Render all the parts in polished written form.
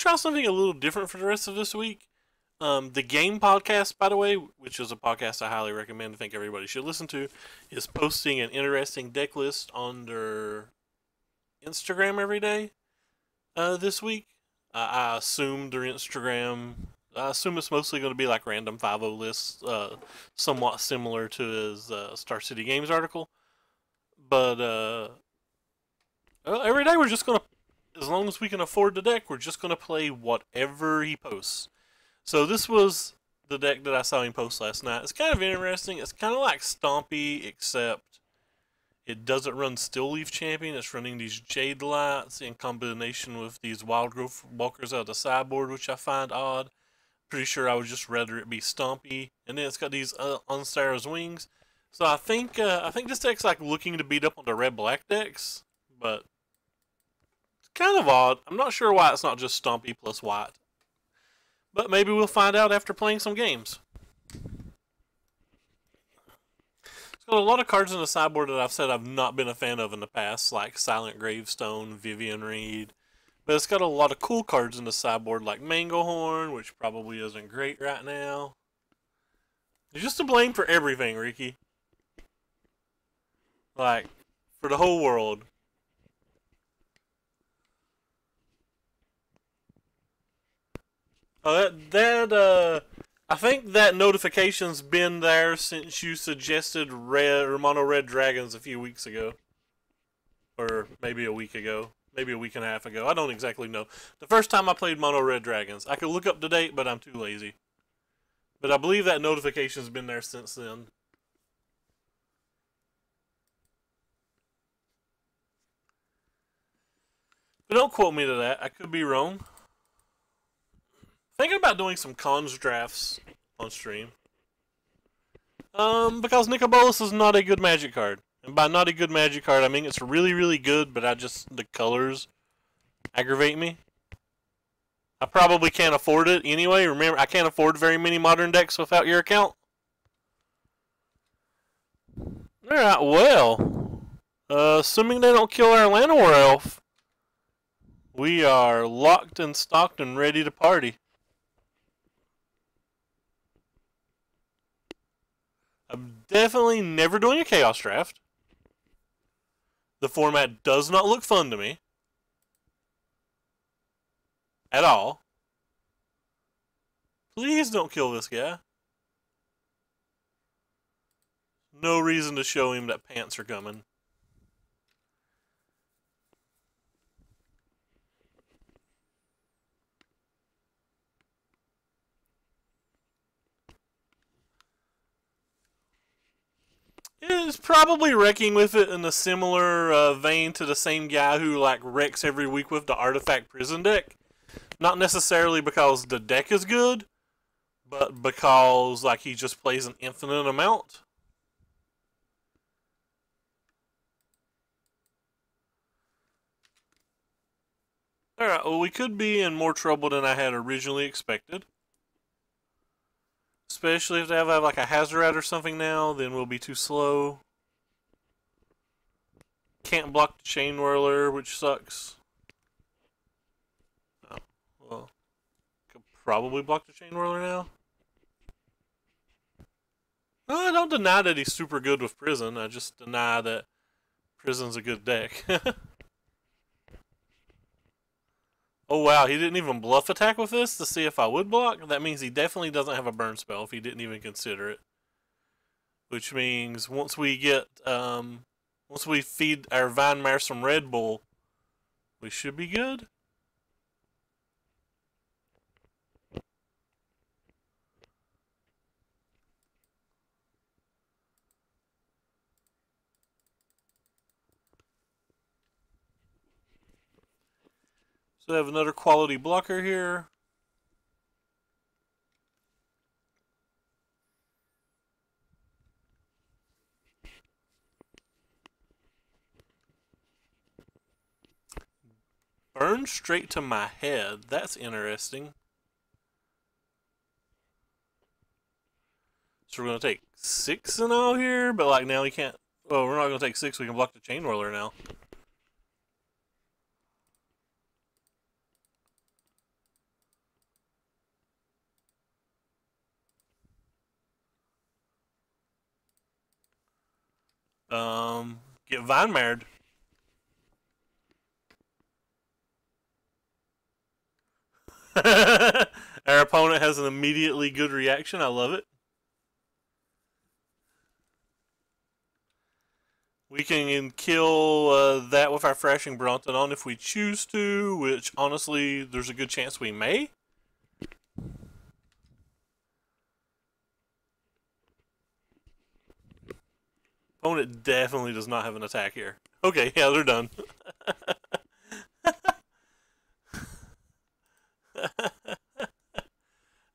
try something a little different for the rest of this week. The Game Podcast, by the way, which is a podcast I highly recommend, I think everybody should listen to, is posting an interesting deck list on their Instagram every day this week. I assume their Instagram, I assume it's mostly going to be like random 5 lists, somewhat similar to his Star City Games article. But every day we're just going to, as long as we can afford the deck, we're just going to play whatever he posts. So this was the deck that I saw him post last night. It's kind of interesting. It's kind of like Stompy, except it doesn't run Stillleaf Champion. It's running these Jade Lights in combination with these Wild Growth Walkers out of the sideboard, which I find odd. Pretty sure I would just rather it be Stompy. And then it's got these Unstar's Wings. So I think this deck's like looking to beat up on the red-black decks, but it's kind of odd. I'm not sure why it's not just Stompy plus white. But maybe we'll find out after playing some games. It's got a lot of cards in the sideboard that I've said I've not been a fan of in the past, like Silent Gravestone, Vivian Reed. But it's got a lot of cool cards in the sideboard, like Manglehorn, which probably isn't great right now. You're just to blame for everything, Ricky. Like, for the whole world. Oh, I think that notification's been there since you suggested red or mono red dragons a few weeks ago. Or maybe a week ago. Maybe a week and a half ago. I don't exactly know. The first time I played mono red dragons. I could look up the date, but I'm too lazy. But I believe that notification's been there since then. But don't quote me to that. I could be wrong. Thinking about doing some cons drafts on stream. Because Nicobolus is not a good Magic card. And by not a good Magic card, I mean it's really, really good, but the colors aggravate me. I probably can't afford it anyway. Remember, I can't afford very many modern decks without your account. Alright, well. Assuming they don't kill our Llanowar Elf, we are locked and stocked and ready to party. I'm definitely never doing a Chaos Draft. The format does not look fun to me. At all. Please don't kill this guy. No reason to show him that pants are coming. Is probably wrecking with it in a similar vein to the same guy who like wrecks every week with the Artifact Prison deck. Not necessarily because the deck is good, but because like he just plays an infinite amount. Alright, well we could be in more trouble than I had originally expected. Especially if they have like a Hazoret or something now, then we'll be too slow. Can't block the Chain Whirler, which sucks. Oh, well, could probably block the Chain Whirler now. Well, I don't deny that he's super good with Prison. I just deny that Prison's a good deck. Oh wow, he didn't even bluff attack with this to see if I would block? That means he definitely doesn't have a burn spell if he didn't even consider it. Which means once we get, once we feed our Vinemare some Red Bull, we should be good. So I have another quality blocker here. Burn straight to my head. That's interesting. So we're going to take 6 and all here, but like now we can't... Oh, we're not going to take 6. We can block the Chain Whirler now. Get Vine married. Our opponent has an immediately good reaction. I love it. We can kill that with our Thrashing Brontodon if we choose to, which honestly, there's a good chance we may. Opponent definitely does not have an attack here. Okay, yeah, they're done.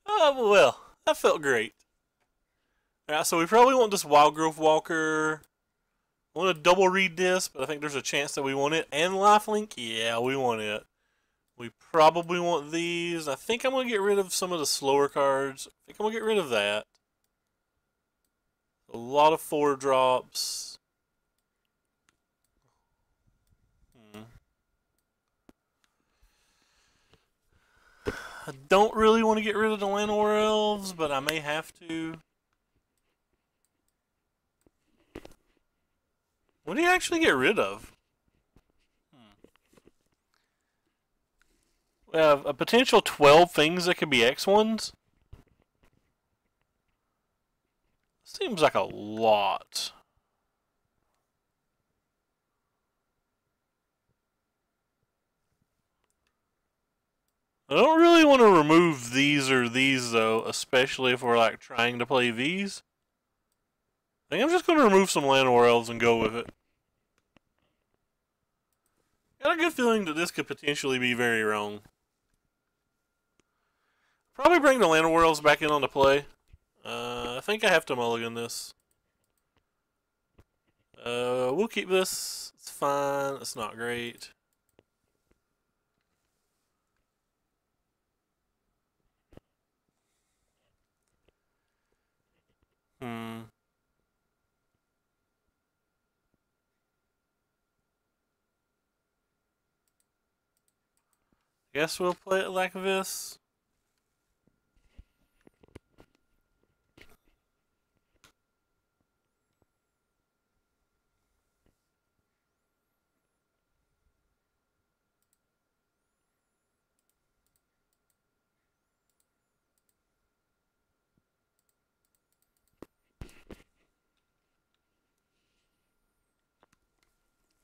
Oh, well, that felt great. Alright, so we probably want this Wild Growth Walker. I want to double read this, but I think there's a chance that we want it. And Lifelink? Yeah, we want it. We probably want these. I think I'm going to get rid of some of the slower cards. I think I'm going to get rid of that. A lot of 4-drops. I don't really want to get rid of the Llanowar Elves, but I may have to. What do you actually get rid of? We have a potential 12 things that could be X1s. Seems like a lot. I don't really want to remove these or these though, especially if we're like trying to play these. I think I'm just going to remove some Llanowar Elves and go with it. Got a good feeling that this could potentially be very wrong. Probably bring the Llanowar Elves back in on the play. I think I have to mulligan this. We'll keep this. It's fine. It's not great. Guess we'll play it like this.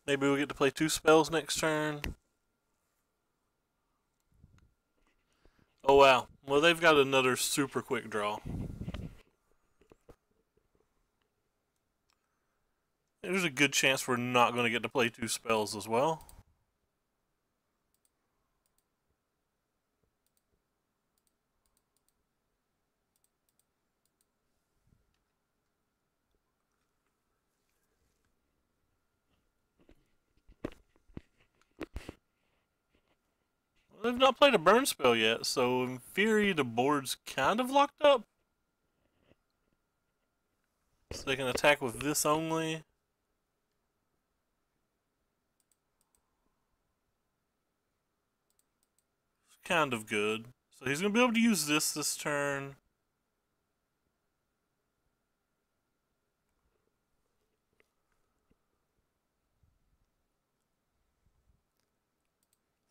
Maybe we'll get to play 2 spells next turn. Oh wow. Well, they've got another super quick draw. There's a good chance we're not going to get to play 2 spells as well. They've not played a burn spell yet, so in theory the board's kind of locked up. So they can attack with this only. It's kind of good. So he's going to be able to use this turn.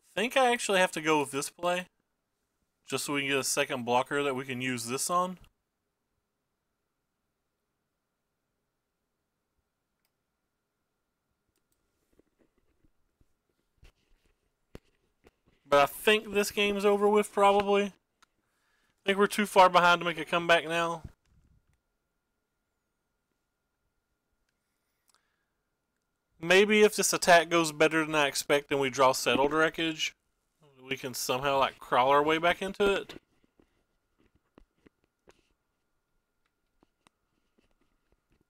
I think I actually have to go with this play. Just so we can get a second blocker that we can use this on. But I think this game's over with, probably. I think we're too far behind to make a comeback now. Maybe if this attack goes better than I expect and we draw Settled Wreckage, we can somehow like crawl our way back into it.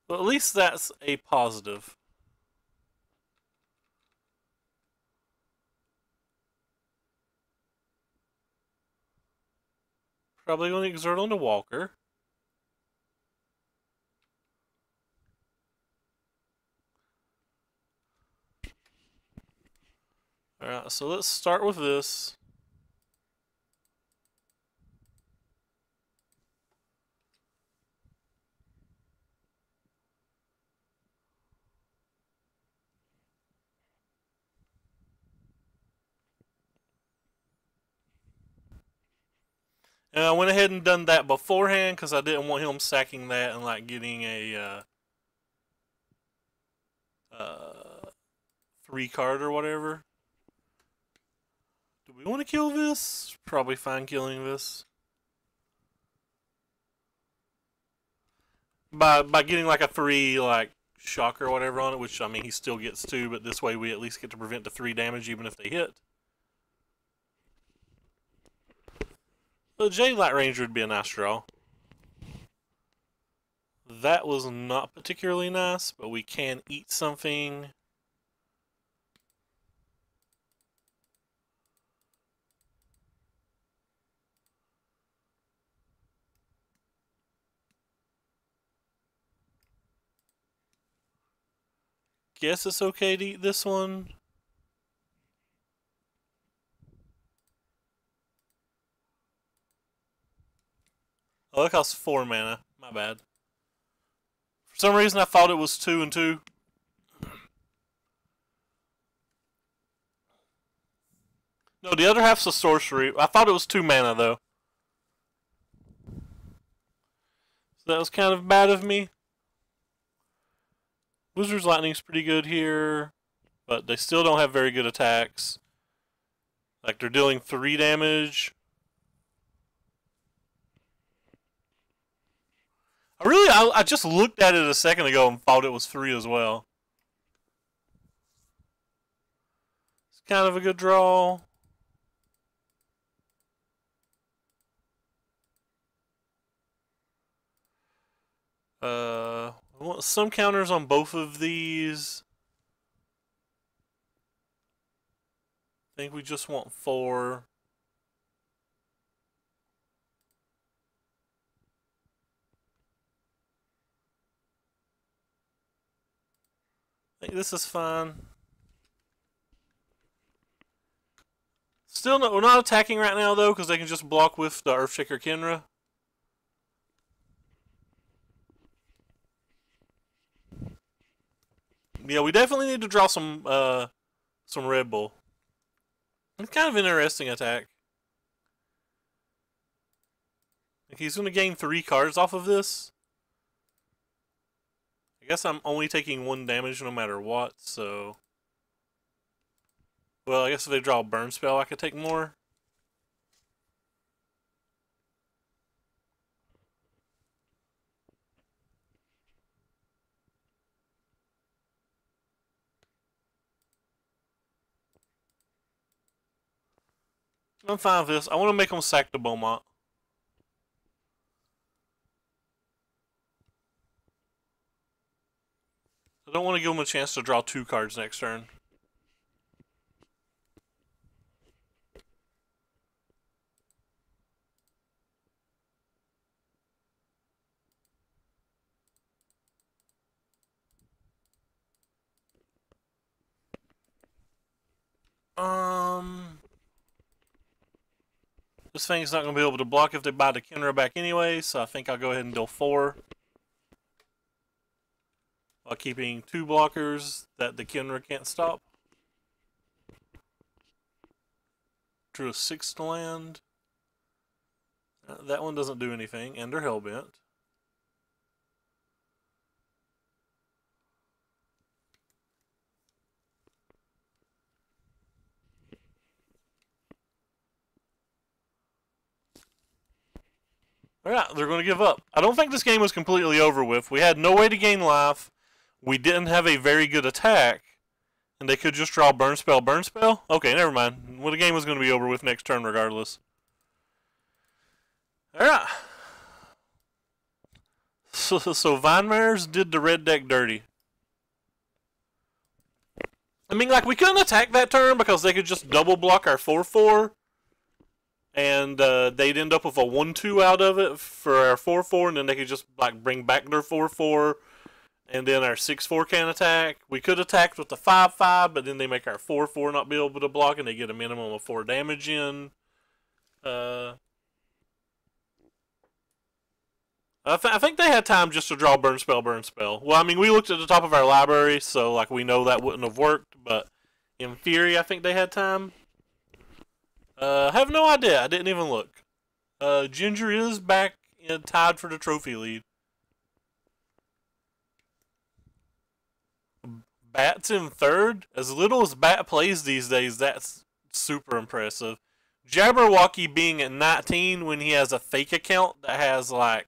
But at least that's a positive. Probably going to exert on the Walker. Alright, so let's start with this. I went ahead and done that beforehand because I didn't want him sacking that and like getting a 3 card or whatever. Do we want to kill this? Probably fine killing this. By getting like a 3 like shock or whatever on it, which I mean he still gets 2, but this way we at least get to prevent the 3 damage even if they hit. The J Light Ranger would be a nice draw. That was not particularly nice, but we can eat something. Guess it's okay to eat this one. Oh, that costs 4 mana. My bad. For some reason I thought it was 2 and 2. No, the other half's a sorcery. I thought it was 2 mana though. So that was kind of bad of me. Wizard's Lightning's pretty good here, but they still don't have very good attacks. Like they're dealing 3 damage. I just looked at it a second ago and thought it was 3 as well. It's kind of a good draw. I want some counters on both of these. I think we just want 4. I think this is fine. Still, no, we're not attacking right now though, because they can just block with the Earthshaker Kenra. Yeah, we definitely need to draw some Red Bull. It's kind of an interesting attack. Like he's going to gain 3 cards off of this. I guess I'm only taking 1 damage no matter what, so... Well, I guess if they draw a burn spell, I could take more. I'm fine with this. I want to make them sack the Beaumont. I don't want to give them a chance to draw 2 cards next turn. This thing's not going to be able to block if they buy the Kenra back anyway, so I think I'll go ahead and deal 4. While keeping 2 blockers that the Kenra can't stop. Drew a 6th land. That one doesn't do anything, and they're Hellbent. Alright, they're going to give up. I don't think this game was completely over with. We had no way to gain life. We didn't have a very good attack. And they could just draw Burn Spell, Burn Spell? Okay, never mind. Well, the game was going to be over with next turn regardless. Alright. So Vinemares did the red deck dirty. I mean, like, we couldn't attack that turn because they could just double block our 4/4. And they'd end up with a 1/2 out of it for our 4/4, and then they could just like bring back their 4/4, and then our 6/4 can attack. We could attack with the 5/5, but then they make our 4/4 not be able to block, and they get a minimum of 4 damage in. I think they had time just to draw Burn Spell, Burn Spell. Well, I mean, we looked at the top of our library, so like we know that wouldn't have worked, but in theory, I think they had time. I have no idea. I didn't even look. Ginger is back tied for the trophy lead. Bat's in third. As little as Bat plays these days, that's super impressive. Jabberwocky being at 19 when he has a fake account that has like,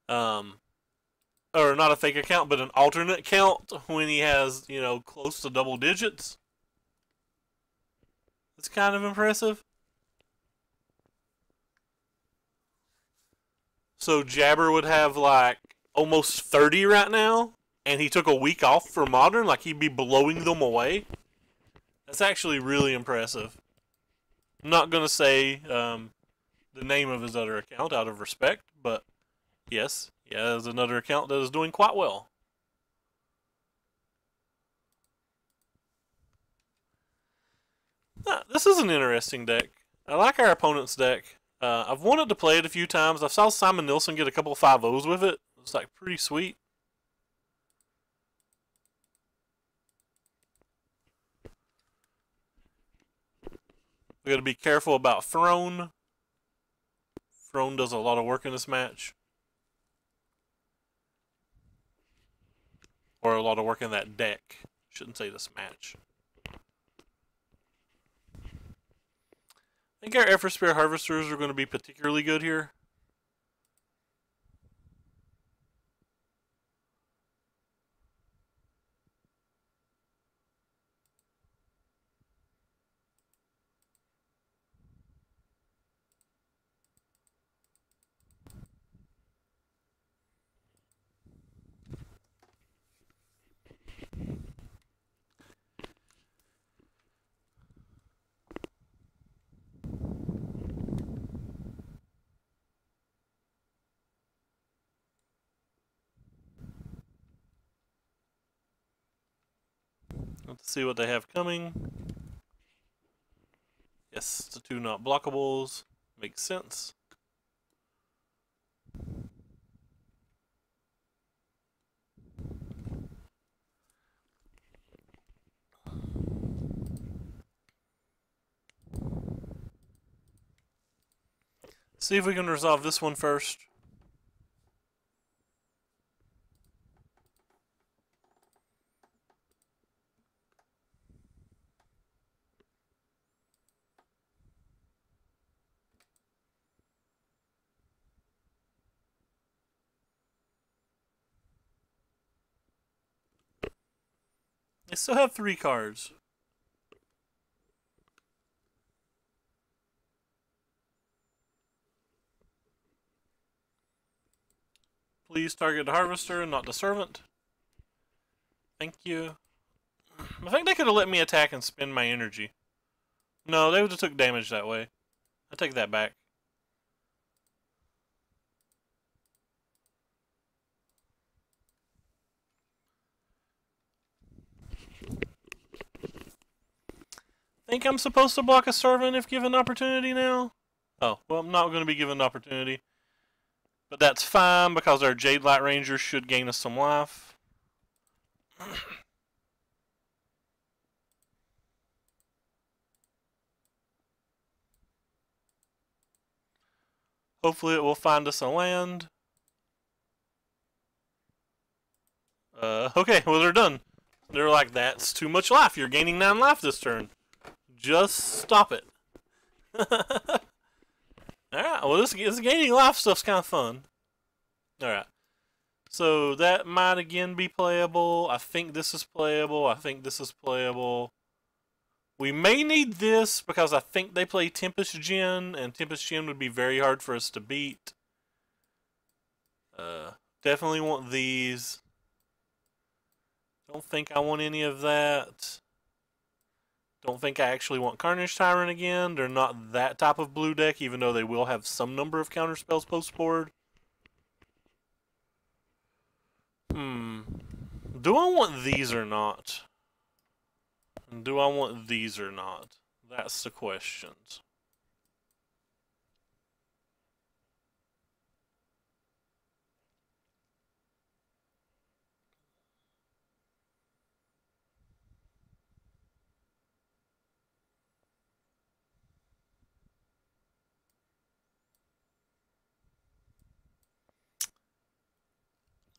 or not a fake account, but an alternate count when he has, close to double digits. It's kind of impressive. So Jabber would have like almost 30 right now, and he took a week off for Modern, like he'd be blowing them away. That's actually really impressive. I'm not going to say the name of his other account out of respect, but yes, he has another account that is doing quite well. This is an interesting deck. I like our opponent's deck. I've wanted to play it a few times. I saw Simon Nilsson get a couple of 5-0s with it. It's like pretty sweet. We got to be careful about Throne. Throne does a lot of work in this match. Or a lot of work in that deck. Shouldn't say this match. I think our Effort Spear Harvesters are going to be particularly good here. Let's see what they have coming. Yes, the 2 not blockables. Makes sense. See if we can resolve this one first. They still have 3 cards. Please target the Harvester and not the Servant. Thank you. I think they could have let me attack and spend my energy. No, they would have took damage that way. I take that back. Think I'm supposed to block a Servant if given opportunity now? Oh, well, I'm not going to be given opportunity. But that's fine because our Jade Light Ranger should gain us some life. Hopefully it will find us a land. Okay, well they're done. They're like, that's too much life. You're gaining 9 life this turn. Just stop it. Alright, well this gaining life stuff's kind of fun. Alright. So that might again be playable. I think this is playable. I think this is playable. We may need this because I think they play Tempest Djinn, and Tempest Djinn would be very hard for us to beat. Definitely want these. Don't think I want any of that. Don't think I actually want Carnage Tyrant again. They're not that type of blue deck, even though they will have some number of counter spells post-board. Do I want these or not? Do I want these or not? That's the question.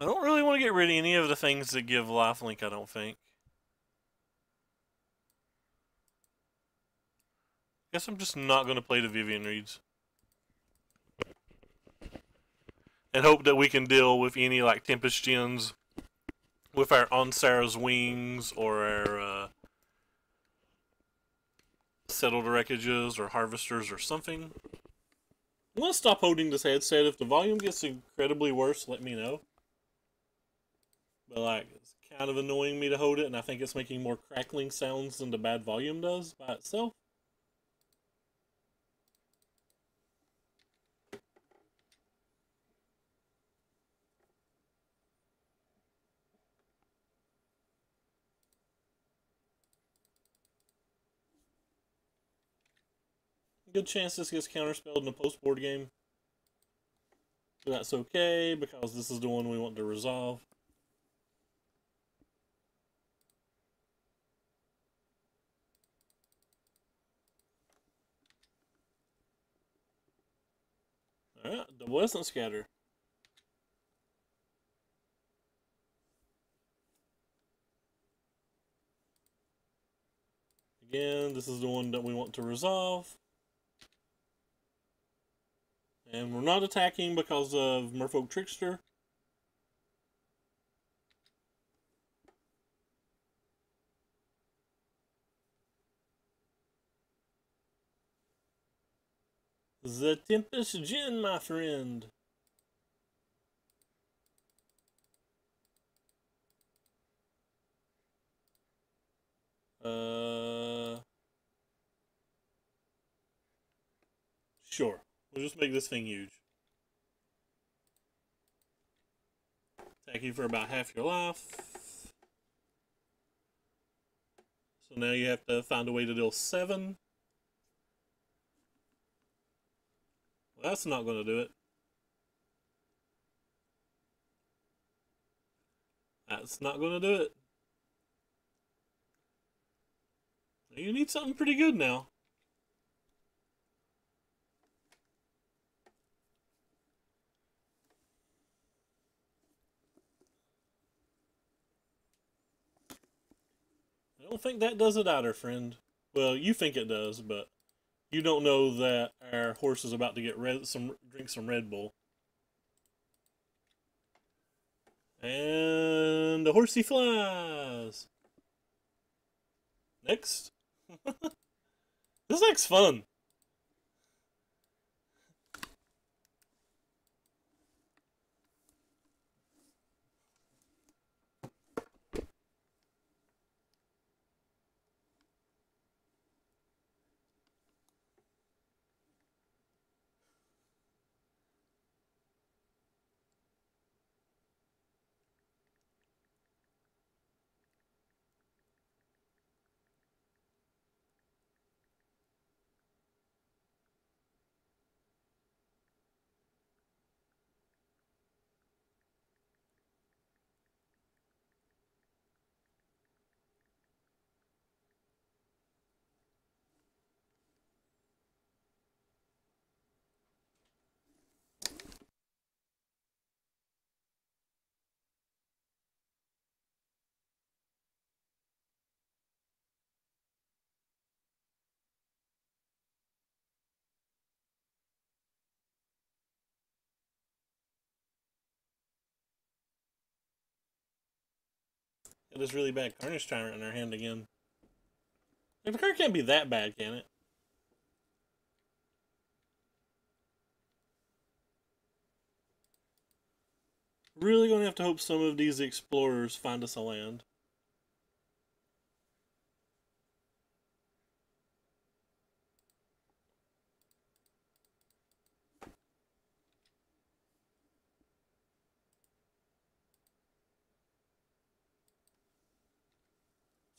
I don't really want to get rid of any of the things that give lifelink, I don't think. Guess I'm just not going to play the Vivian Reeds. And hope that we can deal with any like Tempest Gens with our Onsara's Wings or our Settled Wreckages or Harvesters or something. I'm going to stop holding this headset. If the volume gets incredibly worse, let me know. But like, it's kind of annoying me to hold it, and I think it's making more crackling sounds than the bad volume does by itself. Good chance this gets counterspelled in a post-board game. But that's okay, because this is the one we want to resolve. Alright, Double Essence Scatter. Again, this is the one that we want to resolve. And we're not attacking because of Merfolk Trickster. The Tempest Gin, my friend. Sure. We'll just make this thing huge. Attack you for about half your life. So now you have to find a way to deal 7. Well, that's not going to do it. That's not going to do it. You need something pretty good now. I don't think that does it either, friend. Well, you think it does, but you don't know that our horse is about to get drink some Red Bull. And the horsey flies. Next. This looks fun. Got this really bad Carnage Tyrant in our hand again. Like, the card can't be that bad, can it? Really gonna have to hope some of these explorers find us a land.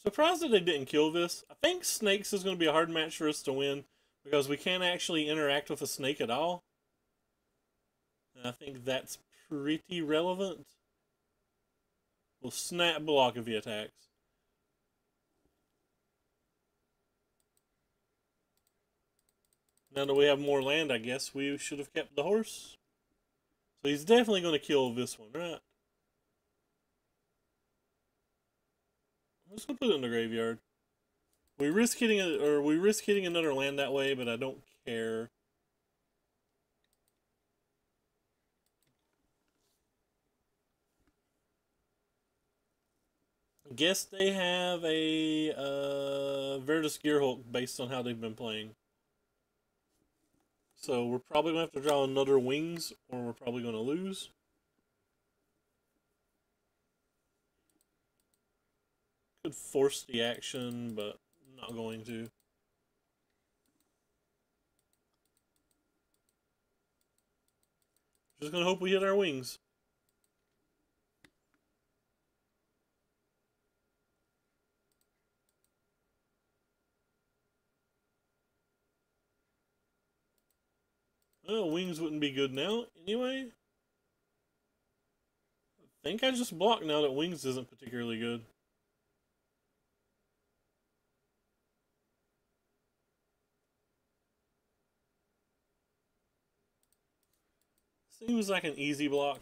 Surprised that they didn't kill this. I think snakes is going to be a hard match for us to win because we can't actually interact with a snake at all. And I think that's pretty relevant. We'll snap block if he attacks. Now that we have more land, I guess we should have kept the horse. So he's definitely going to kill this one, right? I'm just gonna put it in the graveyard. We risk hitting another land that way, but I don't care. I guess they have a Verdus Gearhulk based on how they've been playing. So we're probably gonna have to draw another wings, or we're probably gonna lose. Could force the action, but I'm not going to. Just gonna hope we hit our wings. Well, wings wouldn't be good now anyway. I think I just blocked now that wings isn't particularly good. Seems like an easy block.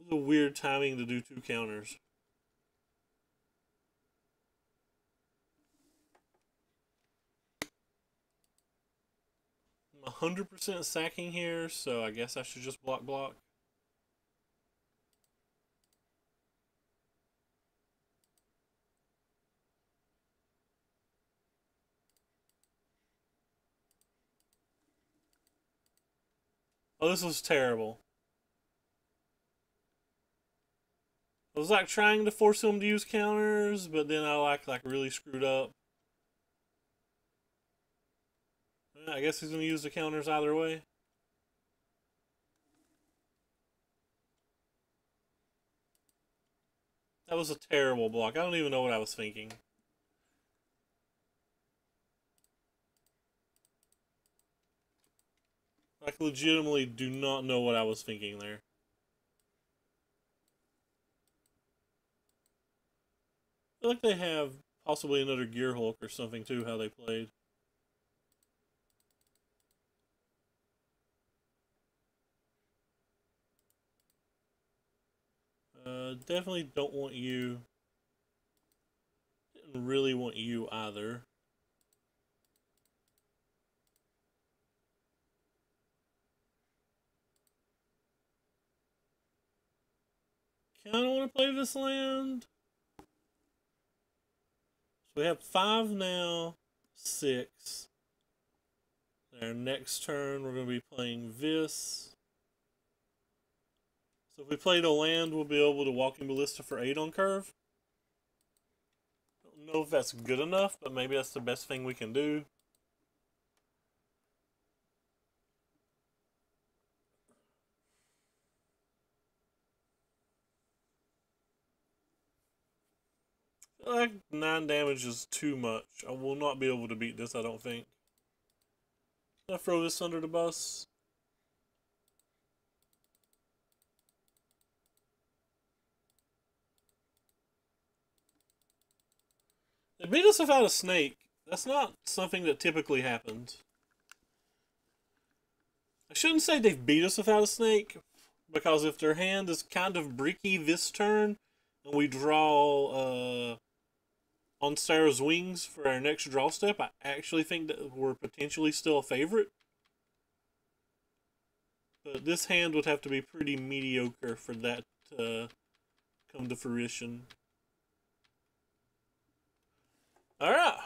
It was a weird timing to do 2 counters. I'm 100% sacking here, so I guess I should just block. Oh, this was terrible. I was like trying to force him to use counters, but then I like really screwed up. I guess he's gonna use the counters either way. That was a terrible block. I don't even know what I was thinking. Like, legitimately do not know what I was thinking there. I feel like they have possibly another Gearhulk or something too, how they played. Definitely don't want you. Didn't really want you either. Kinda want to play this land. So we have 5 now, 6. Our next turn, we're going to be playing this. So if we play the land, we'll be able to Walking Ballista for 8 on curve. Don't know if that's good enough, but maybe that's the best thing we can do. I feel like 9 damage is too much. I will not be able to beat this, I don't think. I'll throw this under the bus. They beat us without a snake. That's not something that typically happens. I shouldn't say they've beat us without a snake, because if their hand is kind of bricky this turn, and we draw on Sarah's Wings for our next draw step, I actually think that we're potentially still a favorite. But this hand would have to be pretty mediocre for that to come to fruition. Alright.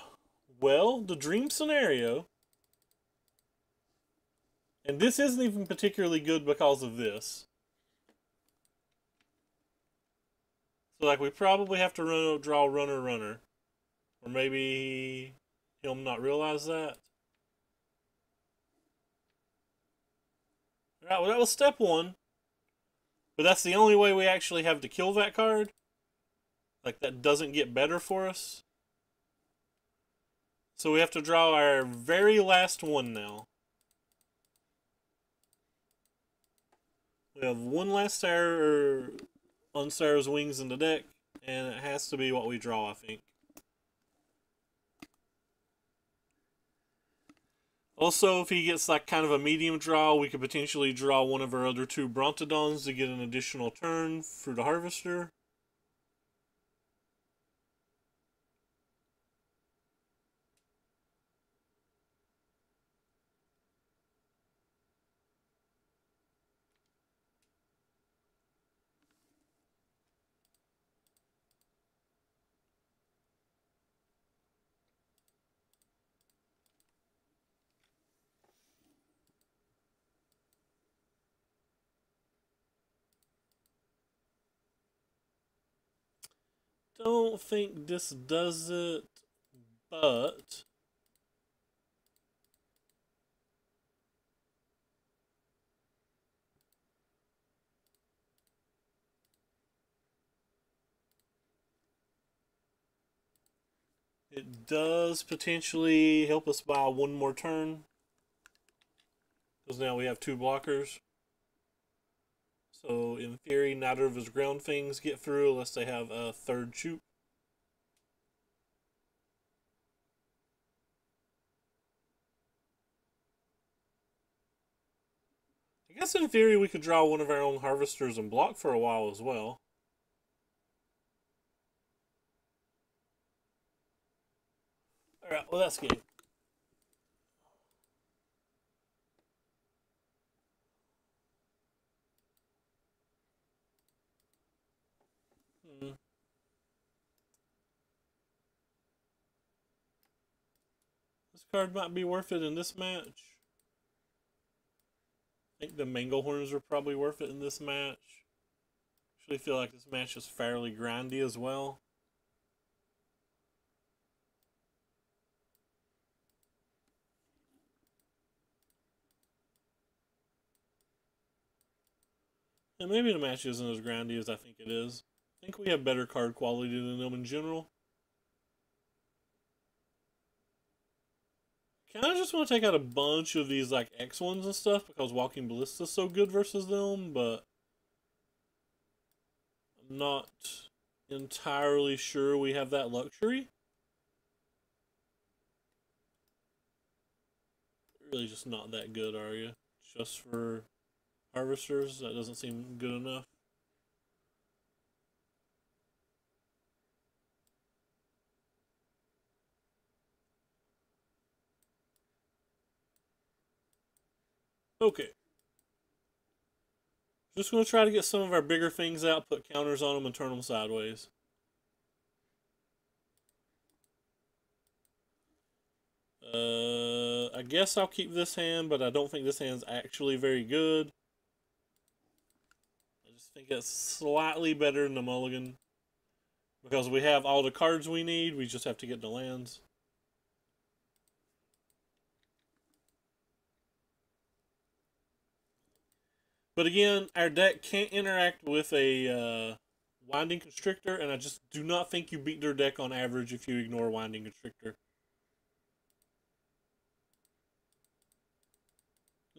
Well, the dream scenario. And this isn't even particularly good because of this. So, like, we probably have to draw runner. Or maybe he'll not realize that. Alright, well that was step one. But that's the only way we actually have to kill that card. Like, that doesn't get better for us. So we have to draw our very last one now. We have one last on Sarah's wings in the deck, and it has to be what we draw, I think. Also, if he gets like kind of a medium draw, we could potentially draw one of our other two Brontodons to get an additional turn for the Harvester. Don't think this does it, but it does potentially help us buy one more turn, because now we have two blockers. So in theory, neither of his ground things get through unless they have a third shoot. I guess in theory we could draw one of our own harvesters and block for a while as well. Alright, well that's game. This card might be worth it in this match. I think the Manglehorns are probably worth it in this match. Actually feel like this match is fairly grindy as well. And maybe the match isn't as grindy as I think it is. I think we have better card quality than them in general. Kind of just want to take out a bunch of these like X ones and stuff because Walking Ballista is so good versus them, but I'm not entirely sure we have that luxury. Really just not that good, are you? Just for harvesters? That doesn't seem good enough. Okay. Just going to try to get some of our bigger things out, put counters on them, and turn them sideways. I guess I'll keep this hand, but I don't think this hand's actually very good. I just think it's slightly better than the mulligan. Because we have all the cards we need, we just have to get the lands. But again, our deck can't interact with a Winding Constrictor, and I just do not think you beat their deck on average if you ignore Winding Constrictor.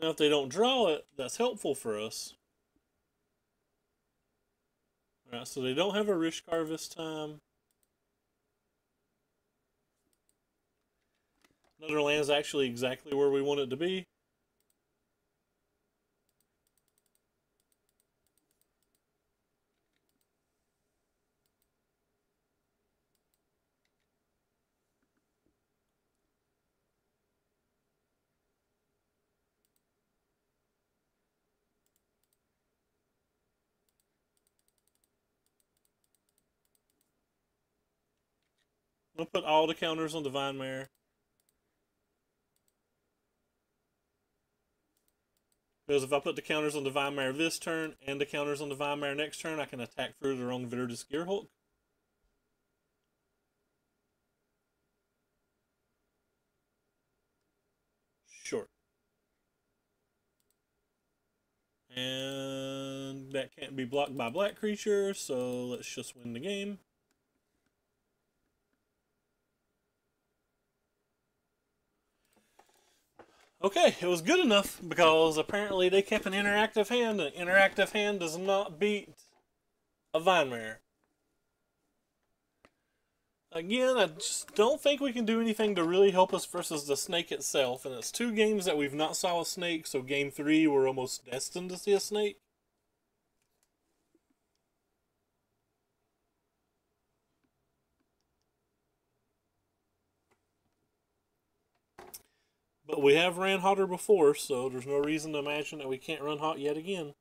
Now, if they don't draw it, that's helpful for us. Alright, so they don't have a Rishkar this time. Another land's actually exactly where we want it to be. I'm going to put all the counters on Divine Mare. Because if I put the counters on Divine Mare this turn and the counters on Divine Mare next turn, I can attack through the wrong Viridis Gearhulk. Sure. And that can't be blocked by black creatures, so let's just win the game. Okay, it was good enough because apparently they kept an interactive hand, and an interactive hand does not beat a Vinemare. Again, I just don't think we can do anything to really help us versus the snake itself, and it's 2 games that we've not saw a snake, so game 3 we're almost destined to see a snake. But we have ran hotter before, so there's no reason to imagine that we can't run hot yet again.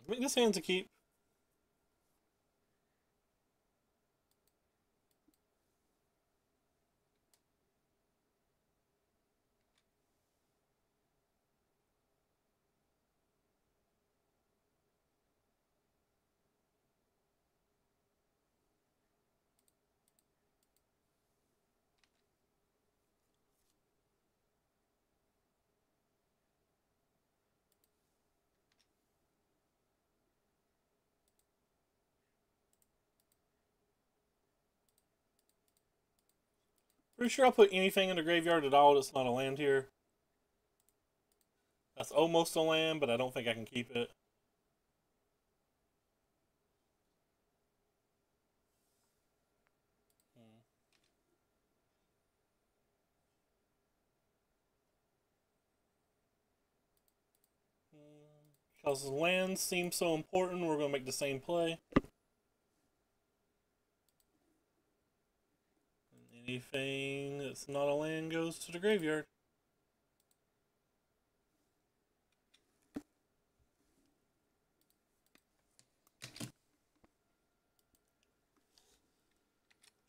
I think this hand's a keep. Pretty sure I'll put anything in the graveyard at all that's not a land here. That's almost a land, but I don't think I can keep it. Because lands seem so important, we're going to make the same play. Anything that's not a land goes to the graveyard.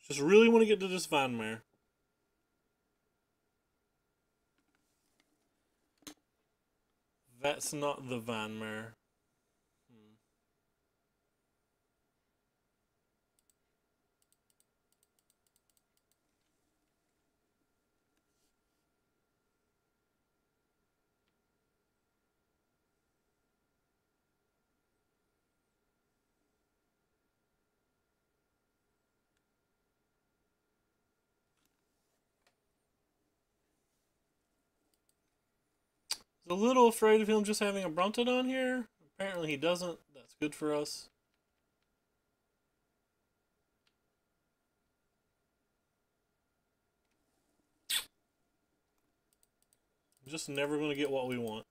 Just really want to get to this Vinemare. That's not the Vinemare. A little afraid of him just having a Brontodon here. Apparently he doesn't. That's good for us. I'm just never going to get what we want.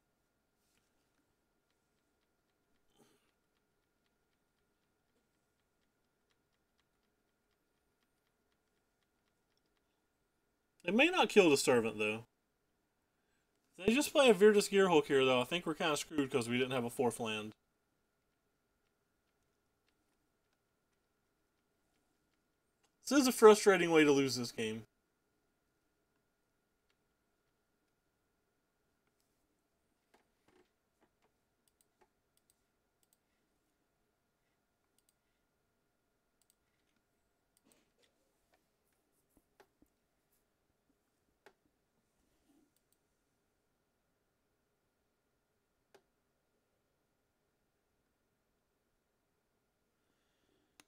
They may not kill the Servant, though. If they just play a Virtus Gearhulk here, though, I think we're kind of screwed because we didn't have a 4th land. This is a frustrating way to lose this game.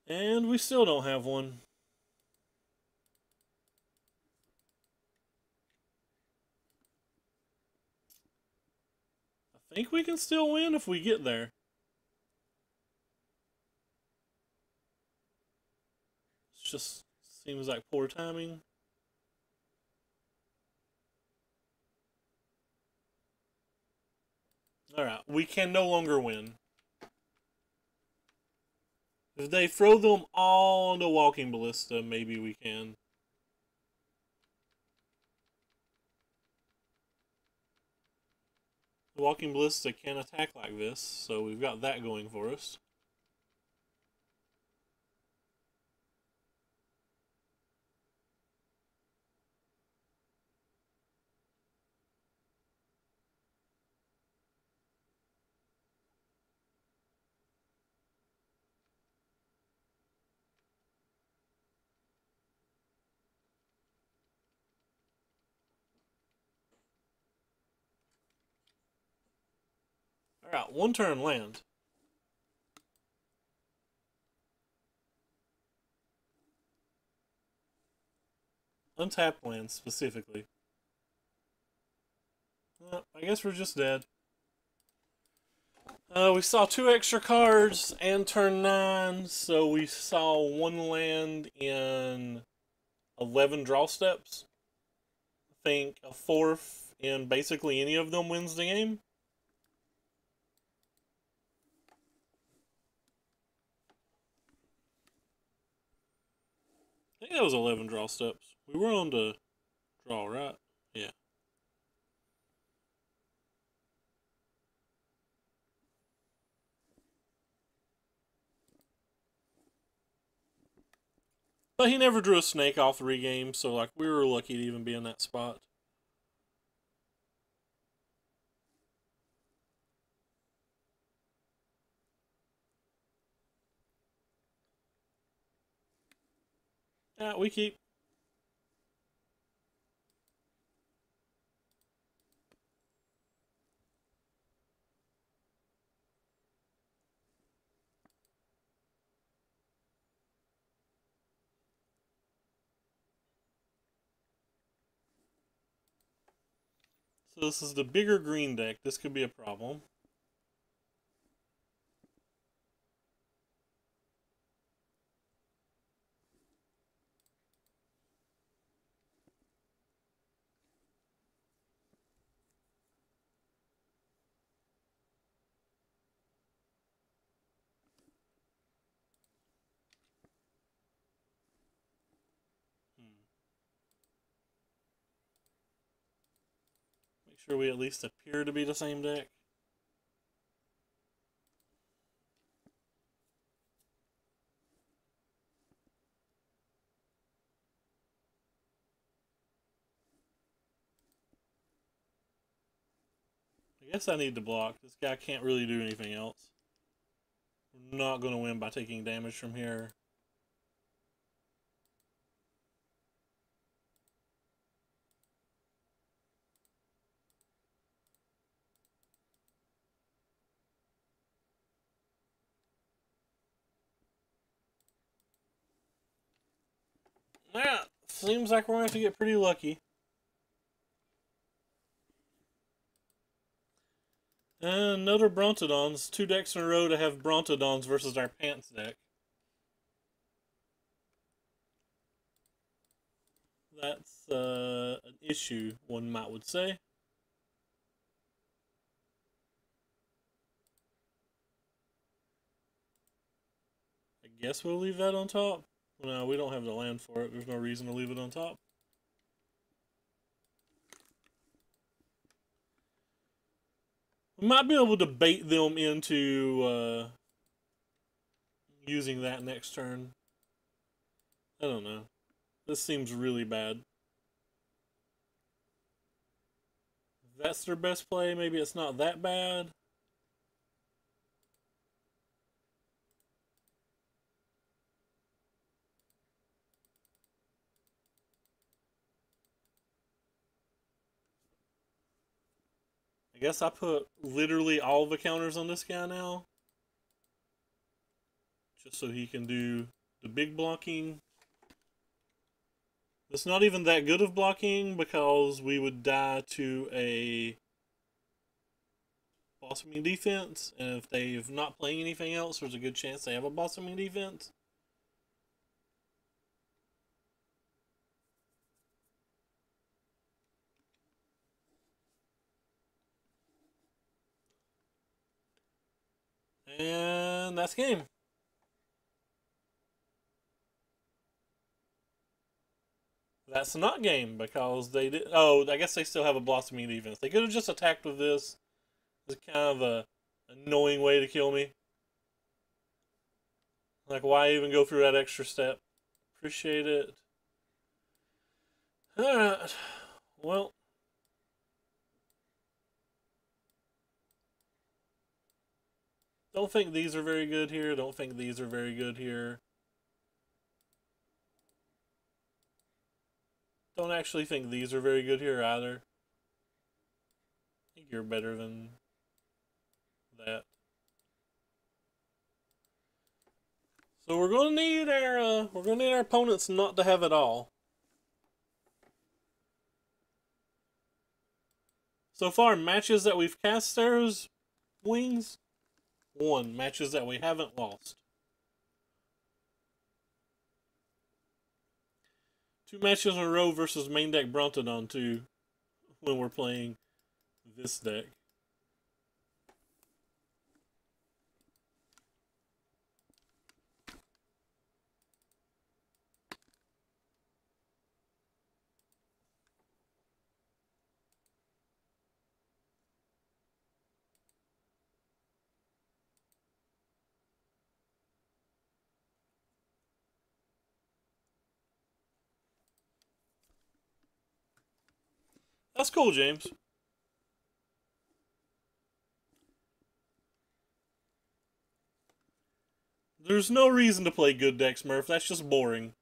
And we still don't have one. I think we can still win if we get there. It just seems like poor timing. Alright, we can no longer win. If they throw them all onto Walking Ballista, maybe we can. Walking Ballista can attack like this, so we've got that going for us. Alright, one turn land. Untapped land specifically. I guess we're just dead. We saw 2 extra cards and turn 9, so we saw 1 land in 11 draw steps. I think a 4th in basically any of them wins the game. I think that was 11 draw steps. We were on to draw, right? Yeah. But he never drew a snake all 3 games, so like we were lucky to even be in that spot. Yeah, we keep. So this is the bigger green deck. This could be a problem. Make sure we at least appear to be the same deck. I guess I need to block. This guy can't really do anything else. We're not going to win by taking damage from here. Yeah, seems like we're going to have to get pretty lucky. And another Brontodons. 2 decks in a row to have Brontodons versus our Pants deck. That's an issue, one might would say. I guess we'll leave that on top. No, we don't have the land for it. There's no reason to leave it on top. We might be able to bait them into using that next turn. I don't know. This seems really bad. If that's their best play, maybe it's not that bad. I guess I put literally all the counters on this guy now. Just so he can do the big blocking. It's not even that good of blocking because we would die to a blossoming defense, and if they're not playing anything else, there's a good chance they have a blossoming defense. And that's game. That's not game because they did. Oh, I guess they still have a blossoming defense. They could have just attacked with this It's kind of a annoying way to kill me. Like, why even go through that extra step? Appreciate it. Alright. Well. Don't think these are very good here. Don't think these are very good here. Don't actually think these are very good here either. I think you're better than that. So we're gonna need our opponents not to have it all. So far, matches that we've cast Sarah's wings, 1. Matches that we haven't lost. 2 matches in a row versus main deck Brontodon too, when we're playing this deck. That's cool, James. There's no reason to play good decks, Murph. That's just boring.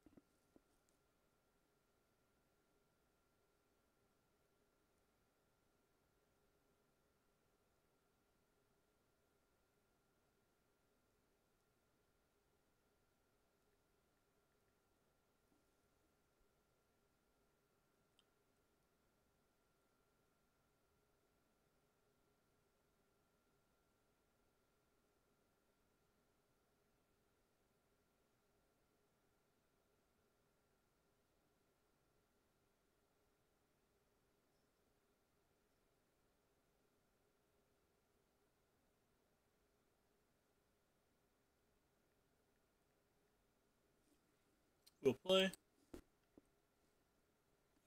We'll play.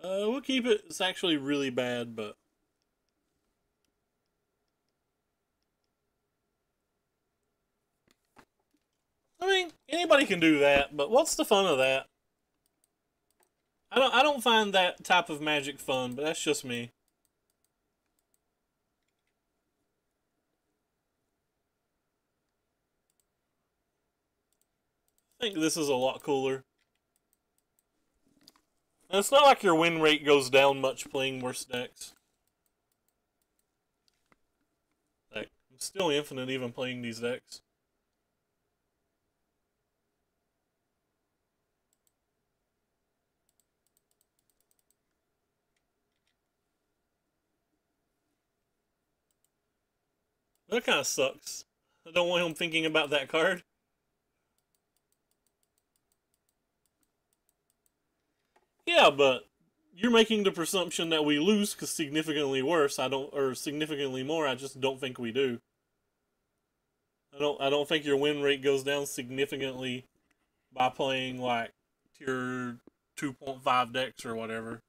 We'll keep it. It's actually really bad, but I mean, anybody can do that, but what's the fun of that? I don't find that type of magic fun, but that's just me. I think this is a lot cooler. And it's not like your win rate goes down much playing worse decks. Like, I'm still infinite even playing these decks. That kind of sucks. I don't want him thinking about that card. Yeah, but you're making the presumption that we lose because significantly worse. I don't, or significantly more. I just don't think we do. I don't think your win rate goes down significantly by playing like tier 2.5 decks or whatever.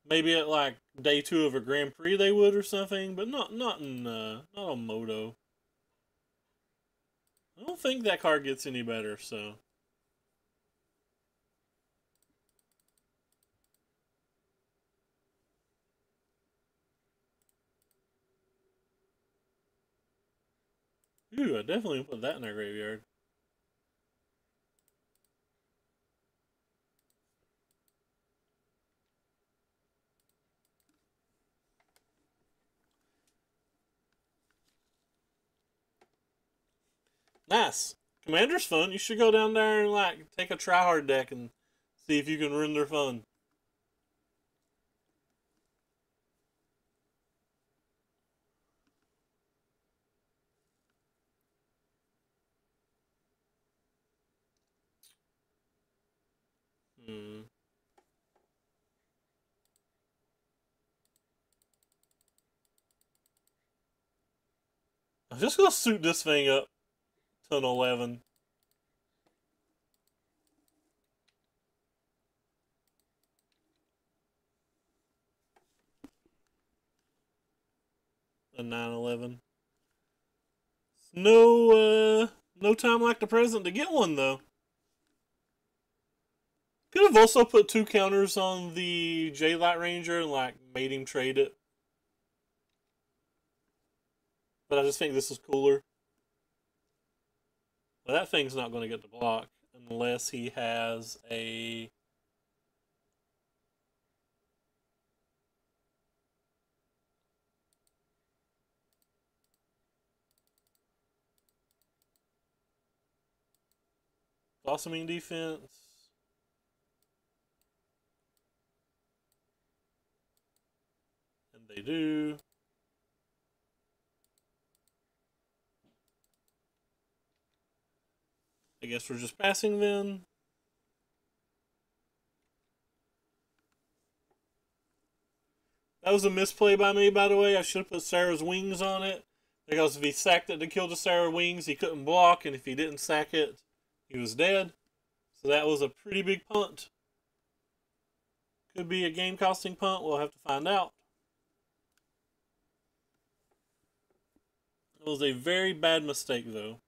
Maybe at like day 2 of a Grand Prix they would or something, but not on Moto. I don't think that card gets any better. So ooh, I definitely put that in our graveyard. Nice. Commander's fun. You should go down there and like take a tryhard deck and see if you can ruin their fun. Hmm. I'm just gonna suit this thing up to an 11. a 911. No time like the present to get one though. Could have also put 2 counters on the J Light Ranger and like made him trade it. But I just think this is cooler. Well, that thing's not going to get to block unless he has a... blossoming defense. And they do. I guess we're just passing then. That was a misplay by me, by the way. I should have put Sarah's wings on it. Because if he sacked it to kill the Sarah wings, he couldn't block. And if he didn't sack it, he was dead. So that was a pretty big punt. Could be a game-costing punt. We'll have to find out. It was a very bad mistake, though.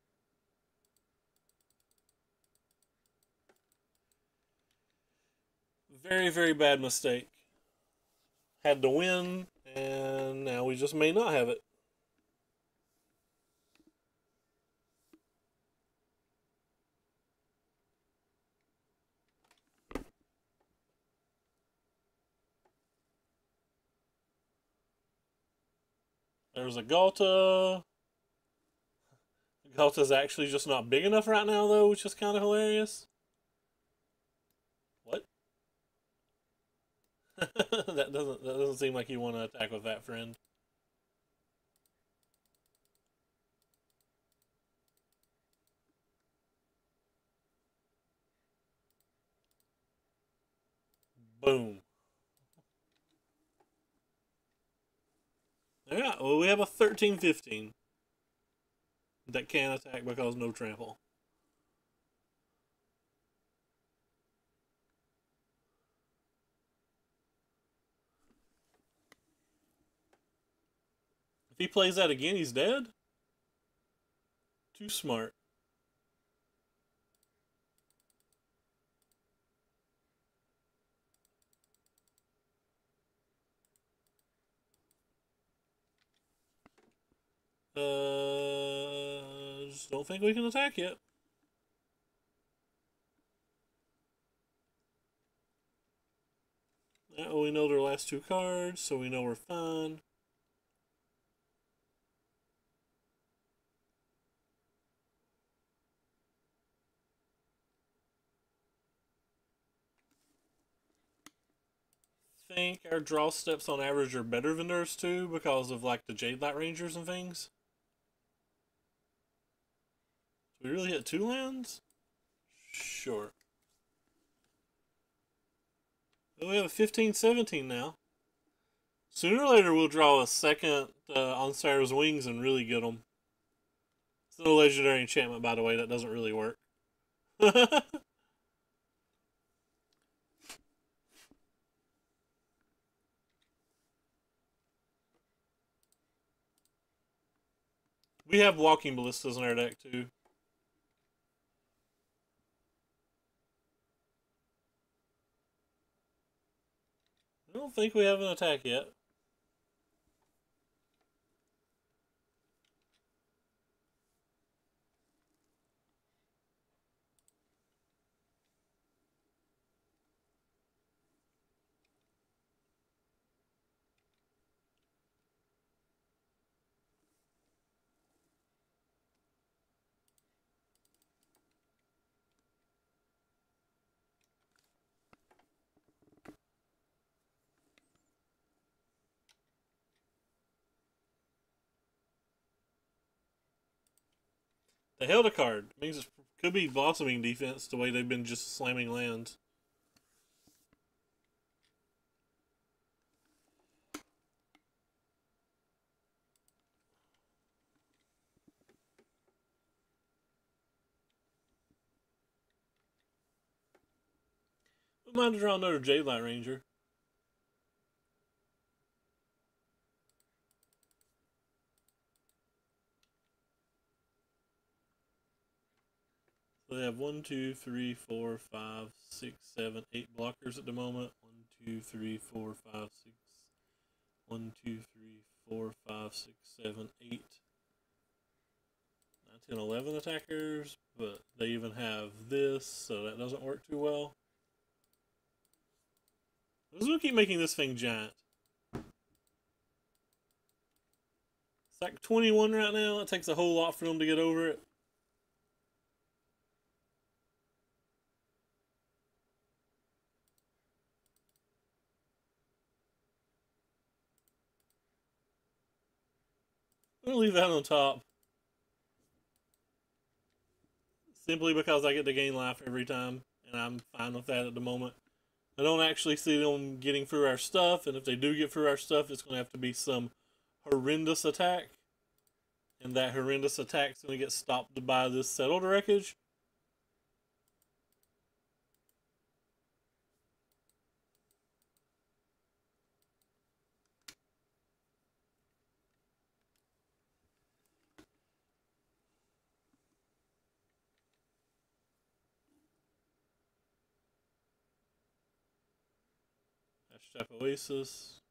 Very, very bad mistake. Had to win, and now we just may not have it. There's a Galta. Galta's actually just not big enough right now, though, which is kind of hilarious. What? that doesn't seem like you want to attack with that, friend. Boom. Yeah, well, we have a 13-15 that can attack because no trample. If he plays that again, he's dead? Too smart. Just don't think we can attack yet. Well, we know their last 2 cards, so we know we're fine. I think our draw steps on average are better than theirs too because of like the Jade Light Rangers and things. We really hit 2 lands? Sure. Well, we have a 15-17 now. Sooner or later, we'll draw a second on Sarah's Wings and really get them. It's no legendary enchantment, by the way. That doesn't really work. We have Walking Ballistas in our deck, too. I don't think we have an attack yet. They held a card. It means it could be blossoming defense the way they've been just slamming lands. We might draw another Jade Light Ranger. So they have 1, 2, 3, 4, 5, 6, 7, 8 blockers at the moment. 1, 2, 3, 4, 5, 6. 1, 2, 3, 4, 5, 6, 7, 8. 9, 10, 11 attackers, but they even have this, so that doesn't work too well. Let's gonna keep making this thing giant. It's like 21 right now. It takes a whole lot for them to get over it. I'm gonna leave that on top. Simply because I get to gain life every time, and I'm fine with that at the moment. I don't actually see them getting through our stuff, and if they do get through our stuff, it's going to have to be some horrendous attack. And that horrendous attack is going to get stopped by this settled wreckage. Hashtag Oasis.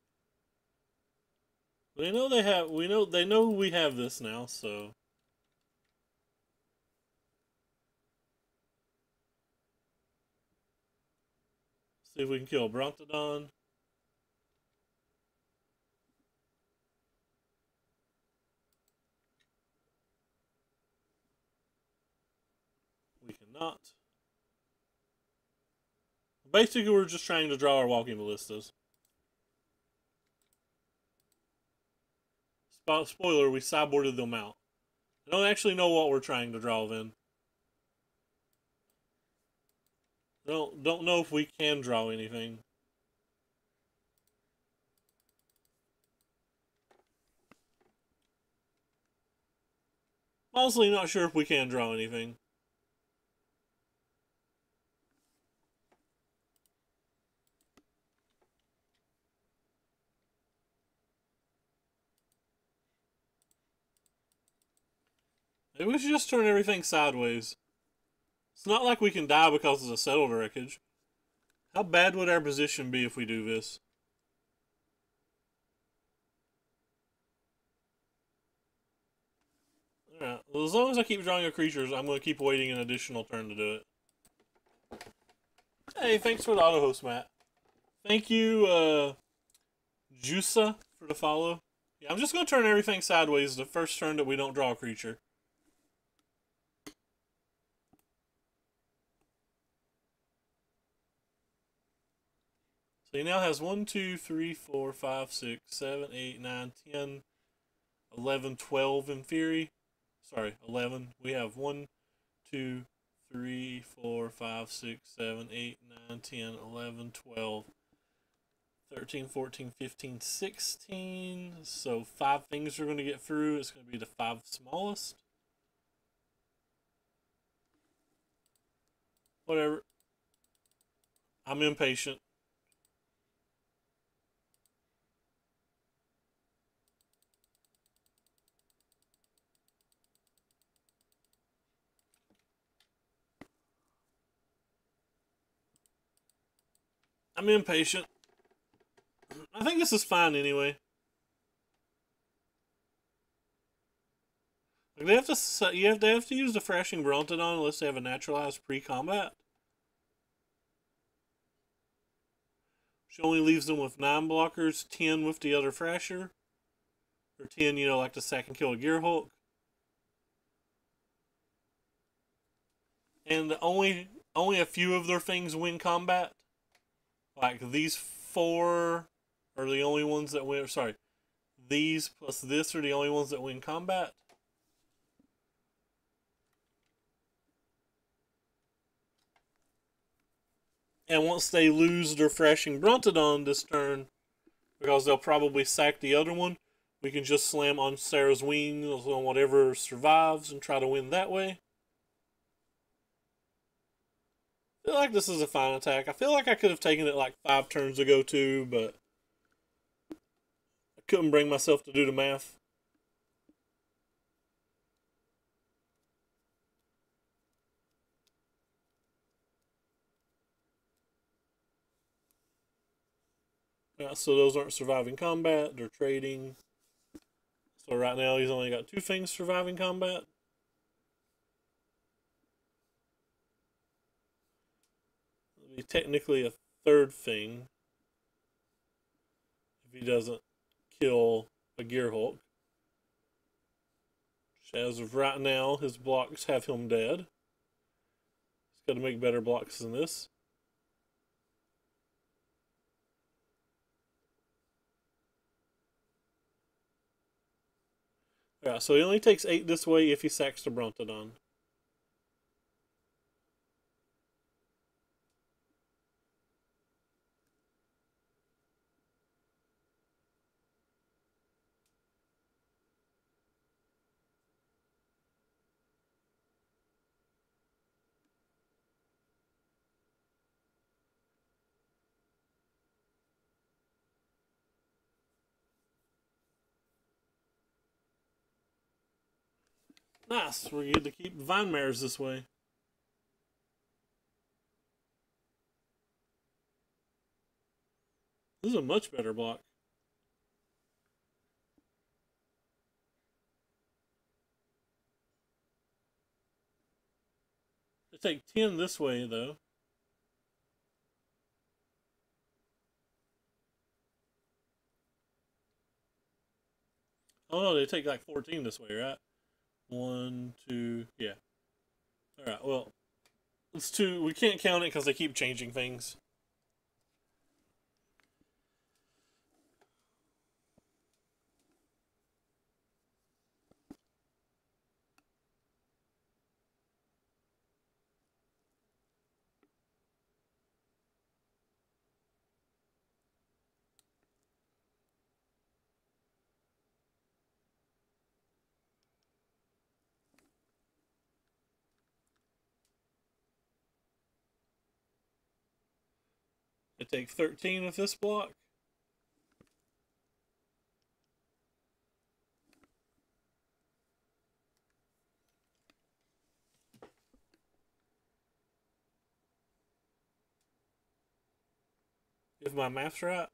They know they have. They know we have this now. So see if we can kill Brontodon. We cannot. Basically, we're just trying to draw our walking ballistas. Spoiler: we sideboarded them out. I don't actually know what we're trying to draw then. Don't know if we can draw anything. Honestly, not sure if we can draw anything. Maybe we should just turn everything sideways. It's not like we can die because of the settled wreckage. How bad would our position be if we do this? Alright, well, as long as I keep drawing your creatures, I'm going to keep waiting an additional turn to do it. Hey, thanks for the auto host, Matt. Thank you, Jusa, for the follow. Yeah, I'm just going to turn everything sideways the first turn that we don't draw a creature. So he now has 1, 2, 3, 4, 5, 6, 7, 8, 9, 10, 11, 12 in theory. Sorry, 11. We have 1, 2, 3, 4, 5, 6, 7, 8, 9, 10, 11, 12, 13, 14, 15, 16. So 5 things are going to get through. It's going to be the 5 smallest. Whatever. I'm impatient. I'm impatient. I think this is fine anyway. Like they have to use the Thrashing Brontodon unless they have a naturalized pre-combat. Which only leaves them with 9 blockers, 10 with the other Thrasher. Or 10, like to sack and kill a Gearhulk. And only a few of their things win combat. Like these 4 are the only ones that win. Sorry, these plus this are the only ones that win combat. And once they lose their Thrashing Brontodon this turn, because they'll probably sack the other one, we can just slam on Sarah's wings on whatever survives and try to win that way. I feel like this is a fine attack. I feel like I could have taken it like 5 turns ago too, but I couldn't bring myself to do the math. Yeah, so those aren't surviving combat, they're trading. So right now he's only got 2 things surviving combat. It'll be technically a 3rd thing if he doesn't kill a Gearhulk. As of right now, his blocks have him dead. He's got to make better blocks than this. Yeah, so he only takes 8 this way if he sacks the Brontodon. Nice, we get to keep Vine Mares this way. This is a much better block. They take 10 this way, though. Oh no, they take like 14 this way, right? 1, 2, yeah. Alright, well, it's 2. We can't count it because they keep changing things. They take 13 with this block. If my math's right.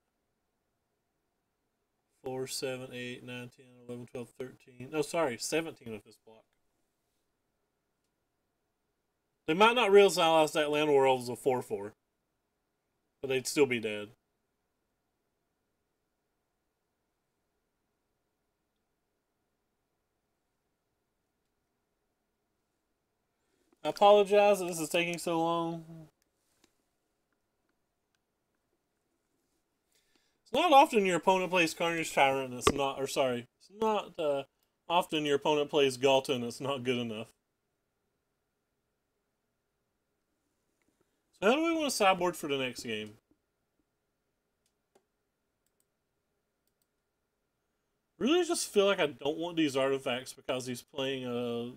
4, 7, 8, 9, 10, 11, 12, 13. No, sorry, 17 with this block. They might not realize that Land World is a 4-4. But they'd still be dead. I apologize that this is taking so long. It's not often your opponent plays Carnage Tyrant and it's not, or sorry, it's not often your opponent plays Galta and it's not good enough. So how do we want to sideboard for the next game? Really just feel like I don't want these artifacts because he's playing a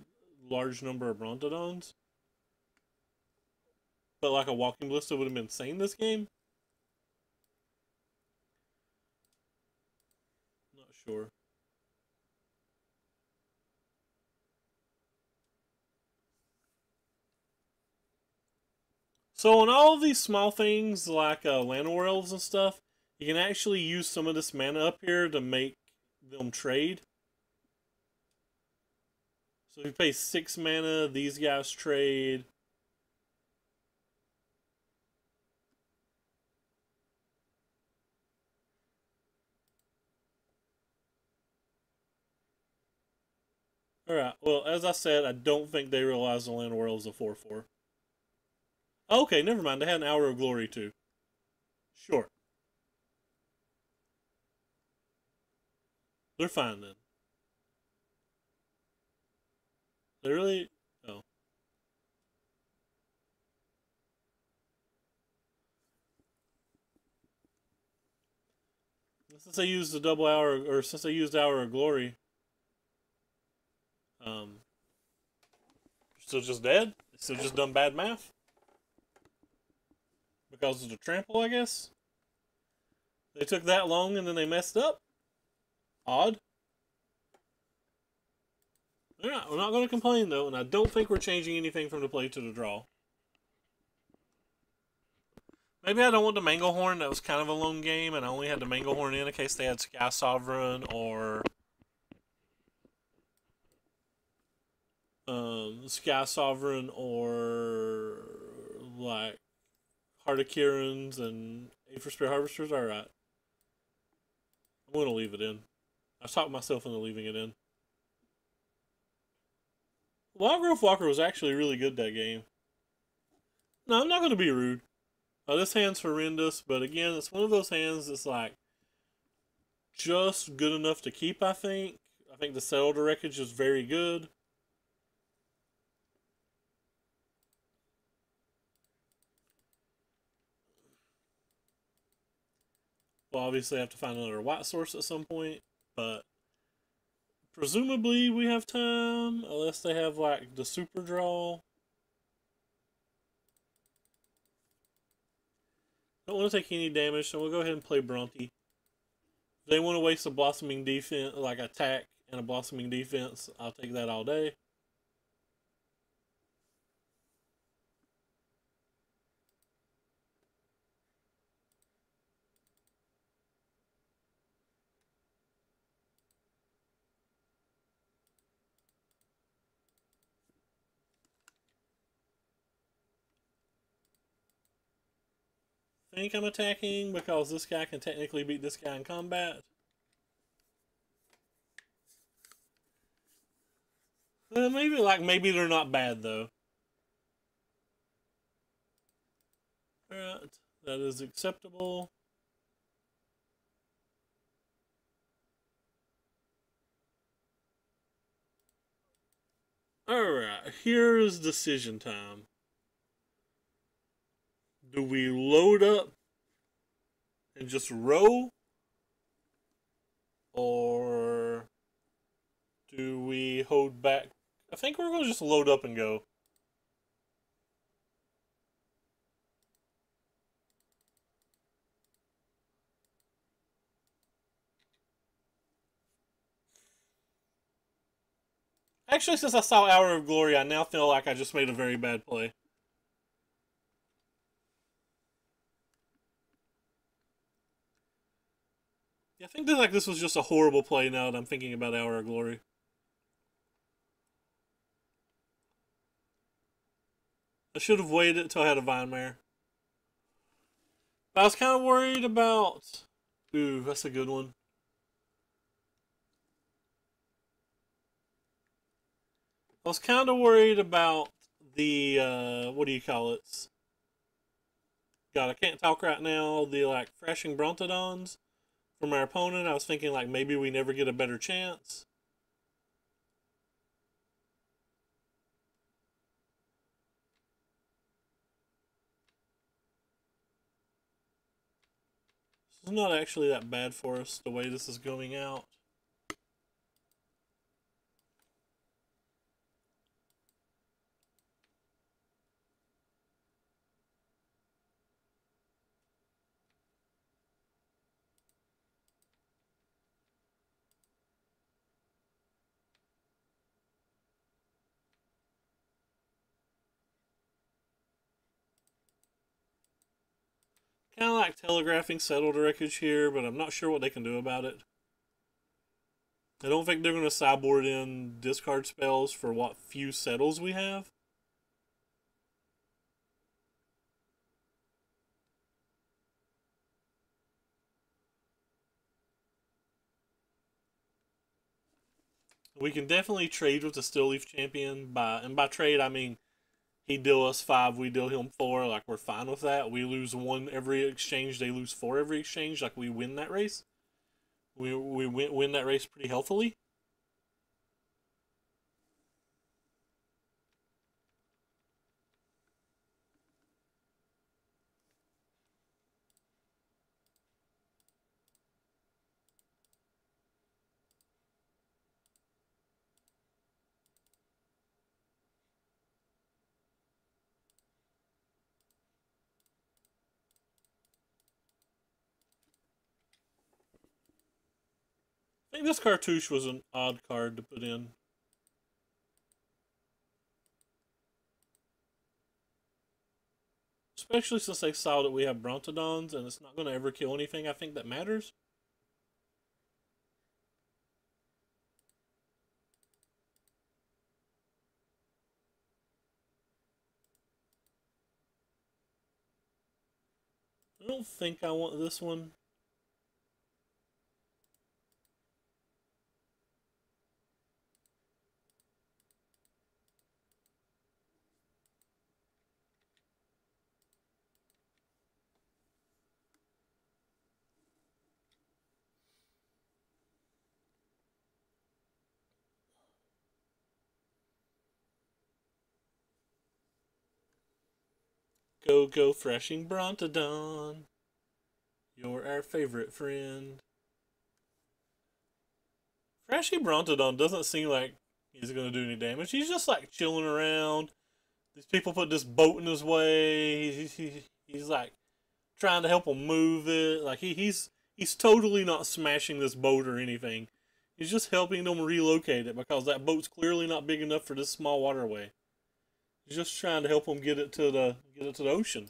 large number of Brontodons. But like a Walking Ballista would have been insane this game. Not sure. So on all of these small things like Land Worlds and stuff, you can actually use some of this mana up here to make them trade. So if you pay 6 mana, these guys trade. Alright, well, as I said, I don't think they realize the Land World is a 4-4. Okay, never mind. They had an Hour of Glory too. Sure. They're fine then. They really... Oh. Since they used the double hour, or since they used Hour of Glory, still just dead? Still just done bad math? Because of the trample, I guess? They took that long and then they messed up? Odd. Alright, we're not going to complain though, and I don't think we're changing anything from the play to the draw. Maybe I don't want the Manglehorn. That was kind of a lone game, and I only had the Manglehorn in case they had Sky Sovereign or Sky Sovereign or like Heart of Kirans and A for Spirit Harvesters. Alright. I'm going to leave it in. I talked myself into leaving it in. Wild Growth Walker was actually really good that game. No, I'm not going to be rude. This hand's horrendous, but again, it's one of those hands that's like just good enough to keep, I think. I think the Settle to Wreckage is very good. We'll obviously have to find another white source at some point, but presumably we have time, unless they have like the super draw. Don't want to take any damage, so we'll go ahead and play Bronte. If they want to waste a Blossoming Defense, like attack and a Blossoming Defense, I'll take that all day. I think I'm attacking because this guy can technically beat this guy in combat. Maybe they're not bad though. Alright, that is acceptable. Alright, here's decision time. Do we load up and just row? Or do we hold back? I think we're going to just load up and go. Actually, since I saw Hour of Glory, I now feel like I just made a very bad play. Yeah, I think that this was just a horrible play now that I'm thinking about Hour of Glory. I should have waited until I had a Vine Mare. But I was kind of worried about... Ooh, that's a good one. I was kind of worried about the, what do you call it? God, I can't talk right now. The, Thrashing Brontodons from our opponent. I was thinking, maybe we never get a better chance. This is not actually that bad for us, the way this is going out. Kind of like telegraphing Settle to Wreckage here, but I'm not sure what they can do about it. I don't think they're going to sideboard in discard spells for what few settles we have. We can definitely trade with the Still Leaf Champion, and by trade I mean he deal us 5, we deal him 4. We're fine with that. We lose 1 every exchange, they lose 4 every exchange. We win that race. We win that race pretty healthily. I think this cartouche was an odd card to put in. Especially since they saw that we have Brontodons and it's not going to ever kill anything I think that matters. I don't think I want this one. Go, freshing Brontodon. You're our favorite friend. Freshy Brontodon doesn't seem like he's gonna do any damage. He's just like chilling around. These people put this boat in his way. He's like trying to help him move it. Like he's totally not smashing this boat or anything. He's just helping them relocate it because that boat's clearly not big enough for this small waterway. He's just trying to help them get it to the ocean.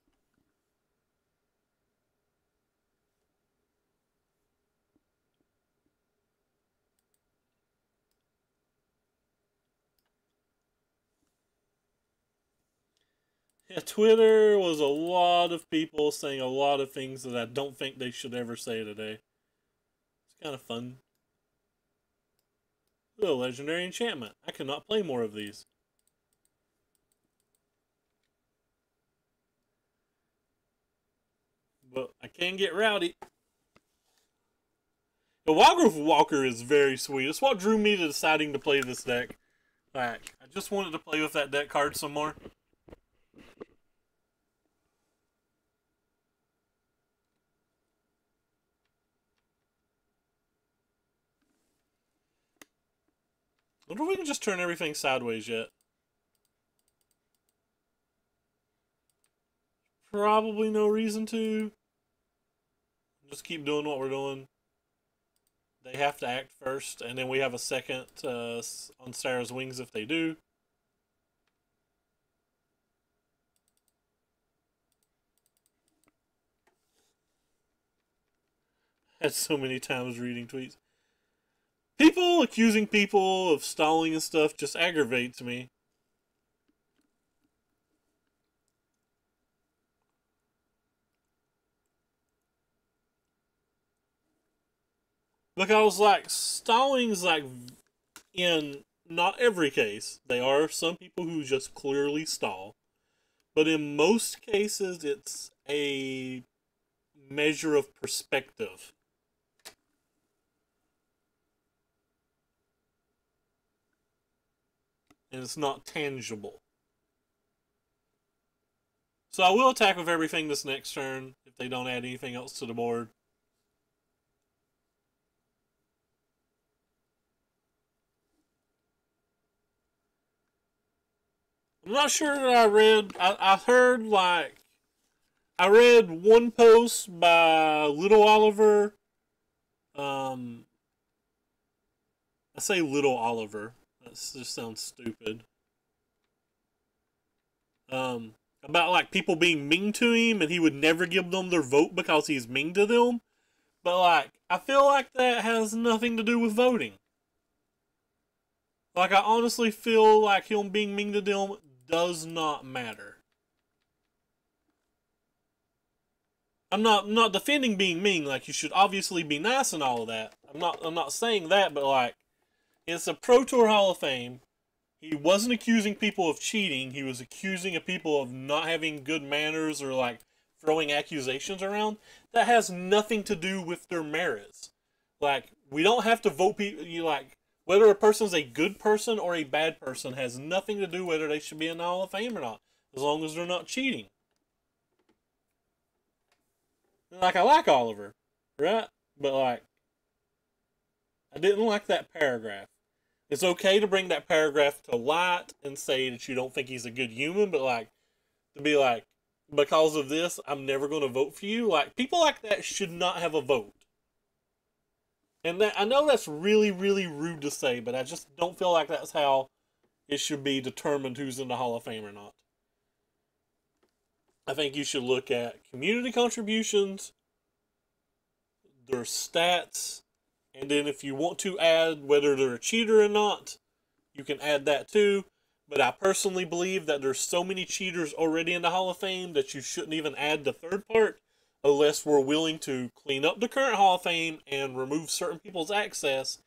Yeah, Twitter was a lot of people saying a lot of things that I don't think they should ever say today. It's kind of fun. Oh, legendary enchantment. I cannot play more of these. But I can get rowdy. The Wildgrowth Walker is very sweet. It's what drew me to deciding to play this deck. Like, I just wanted to play with that deck card some more. I wonder if we can just turn everything sideways yet. Probably no reason to. Just keep doing what we're doing. They have to act first, and then we have a second on Sarah's wings if they do. Had so many times reading tweets. People accusing people of stalling and stuff just aggravates me. Because, like, stalling's, like, in not every case. There are some people who just clearly stall. But in most cases, it's a measure of perspective. And it's not tangible. So I will attack with everything this next turn if they don't add anything else to the board. I'm not sure that I read. I heard like I read one post by Little Oliver. I say Little Oliver. That just sounds stupid. About like people being mean to him and he would never give them their vote because he's mean to them. But like I feel like that has nothing to do with voting. Like I honestly feel like him being mean to them does not matter. I'm not defending being mean. Like you should obviously be nice and all of that. I'm not saying that, but like it's a Pro Tour Hall of Fame. He wasn't accusing people of cheating. He was accusing people of not having good manners or like throwing accusations around. That has nothing to do with their merits. Like we don't have to vote people. You like whether a person's a good person or a bad person has nothing to do whether they should be in the Hall of Fame or not, as long as they're not cheating. Like I like Oliver, right? But like I didn't like that paragraph. It's okay to bring that paragraph to light and say that you don't think he's a good human, but like to be like, because of this, I'm never going to vote for you. Like people like that should not have a vote. And that I know that's really, really rude to say, but I just don't feel like that's how it should be determined who's in the Hall of Fame or not. I think you should look at community contributions, their stats, and then if you want to add whether they're a cheater or not, you can add that too. But I personally believe that there's so many cheaters already in the Hall of Fame that you shouldn't even add the third part unless we're willing to clean up the current Hall of Fame and remove certain people's access.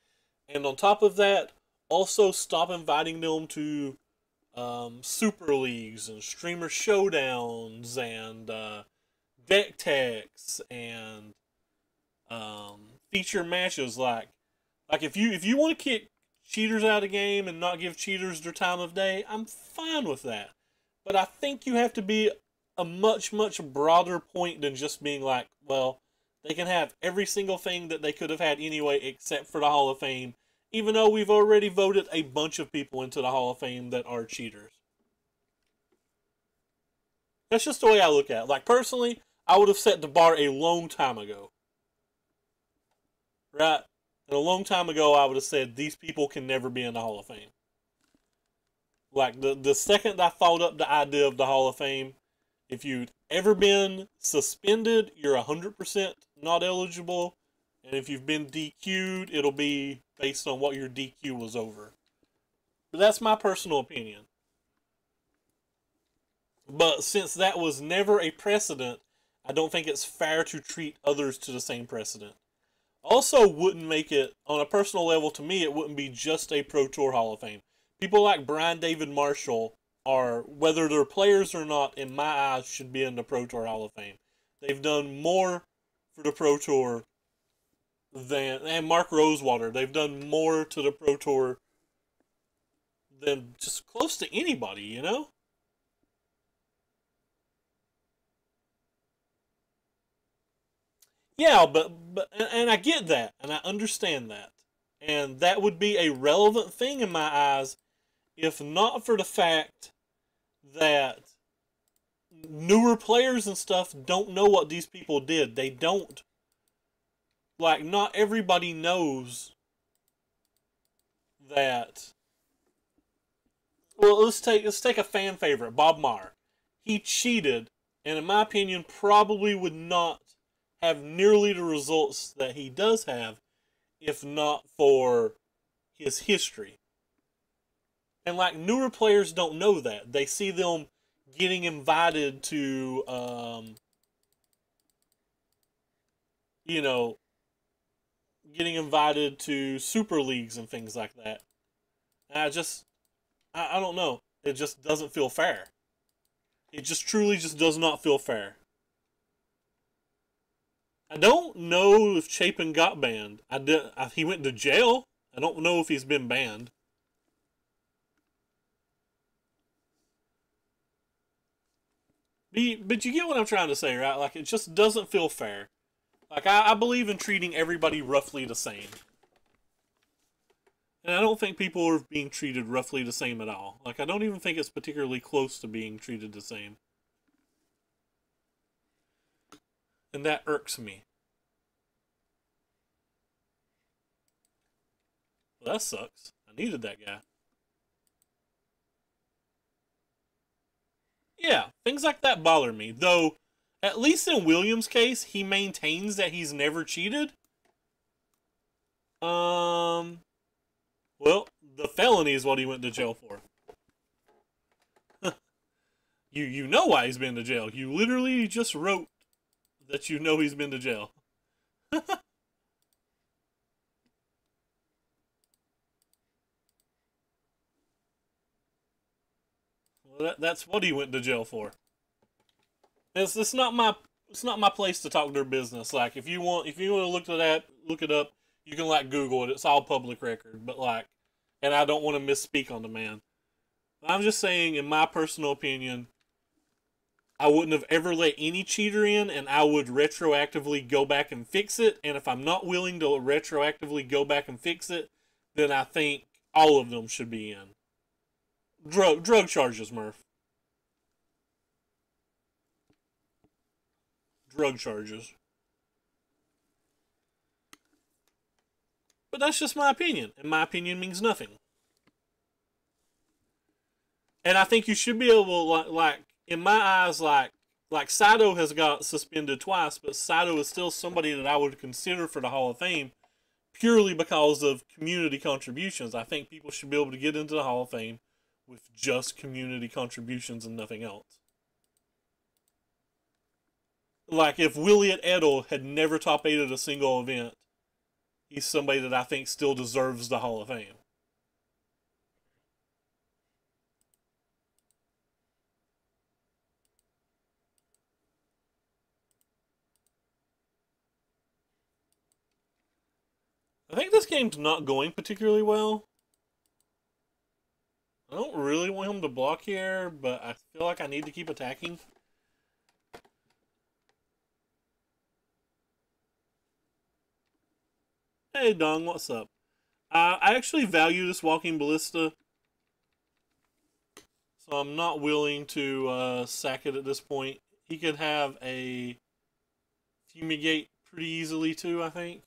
And on top of that, also stop inviting them to super leagues and streamer showdowns and deck techs and feature matches. Like if you want to kick cheaters out of the game and not give cheaters their time of day, I'm fine with that. But I think you have to be a much broader point than just being like, well, they can have every single thing that they could have had anyway except for the Hall of Fame, even though we've already voted a bunch of people into the Hall of Fame that are cheaters. That's just the way I look at it. Like, personally, I would have set the bar a long time ago. Right? And a long time ago, I would have said, these people can never be in the Hall of Fame. Like, the second I thought up the idea of the Hall of Fame, if you'd ever been suspended, you're 100% not eligible. And if you've been DQ'd, it'll be based on what your DQ was over. But that's my personal opinion. But since that was never a precedent, I don't think it's fair to treat others to the same precedent. Also wouldn't make it, on a personal level, to me, it wouldn't be just a Pro Tour Hall of Fame. People like Brian David Marshall are, whether they're players or not, in my eyes, should be in the Pro Tour Hall of Fame. They've done more for the Pro Tour than, and Mark Rosewater, they've done more to the Pro Tour than just close to anybody, you know? Yeah, but and I get that, and I understand that. And that would be a relevant thing in my eyes if not for the fact that newer players and stuff don't know what these people did. They don't. Like, not everybody knows that. Well, let's take a fan favorite, Bob Maher. He cheated, and in my opinion, probably would not have nearly the results that he does have if not for his history. And like, newer players don't know that. They see them getting invited to, you know, getting invited to super leagues and things like that. And I don't know. It just doesn't feel fair. It just truly just does not feel fair. I don't know if Chapin got banned. He went to jail. I don't know if he's been banned. But you get what I'm trying to say, right? Like, it just doesn't feel fair. Like, I believe in treating everybody roughly the same. And I don't think people are being treated roughly the same at all. Like, I don't even think it's particularly close to being treated the same. And that irks me. Well, that sucks. I needed that guy. Yeah, things like that bother me. Though, at least in Williams' case, he maintains that he's never cheated. Well, the felony is what he went to jail for. You know why he's been to jail. You literally just wrote that you know he's been to jail. Well, that's what he went to jail for. It's not my place to talk their business. Like, if you want to look it up. You can like Google it. It's all public record. But like, and I don't want to misspeak on the man. I'm just saying, in my personal opinion, I wouldn't have ever let any cheater in, and I would retroactively go back and fix it. And if I'm not willing to retroactively go back and fix it, then I think all of them should be in. Drug charges, Murph. Drug charges. But that's just my opinion, and my opinion means nothing. And I think you should be able, like in my eyes, like, Like, Sato has got suspended twice, but Sato is still somebody that I would consider for the Hall of Fame purely because of community contributions. I think people should be able to get into the Hall of Fame with just community contributions and nothing else. Like, if Williot Edel had never top 8'd a single event, he's somebody that I think still deserves the Hall of Fame. I think this game's not going particularly well. I don't really want him to block here, but I feel like I need to keep attacking. Hey, Dong, what's up? I actually value this walking ballista, so I'm not willing to sack it at this point. He could have a fumigate pretty easily too, I think.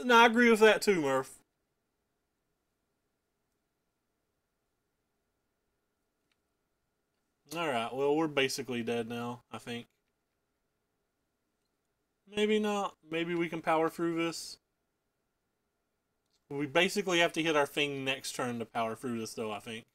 No, I agree with that too, Murph. Alright, well, we're basically dead now, I think. Maybe not. Maybe we can power through this. We basically have to hit our thing next turn to power through this, though, I think.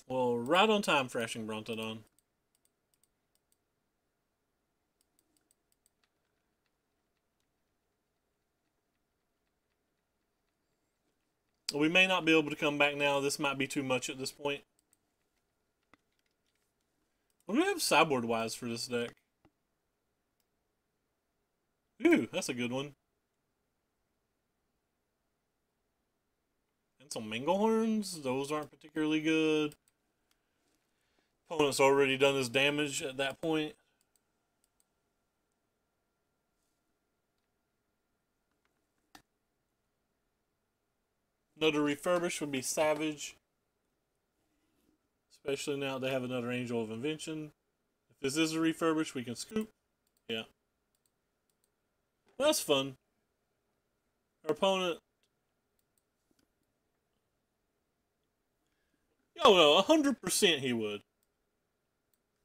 Well, right on time, Thrashing Brontodon. We may not be able to come back now. This might be too much at this point. What do we have sideboard-wise for this deck? Ooh, that's a good one. And some Manglehorns. Those aren't particularly good. Opponent's already done his damage at that point. Another refurbish would be Savage. Especially now they have another Angel of Invention. If this is a refurbish, we can scoop. Yeah. That's fun. Our opponent... Oh no, 100% he would.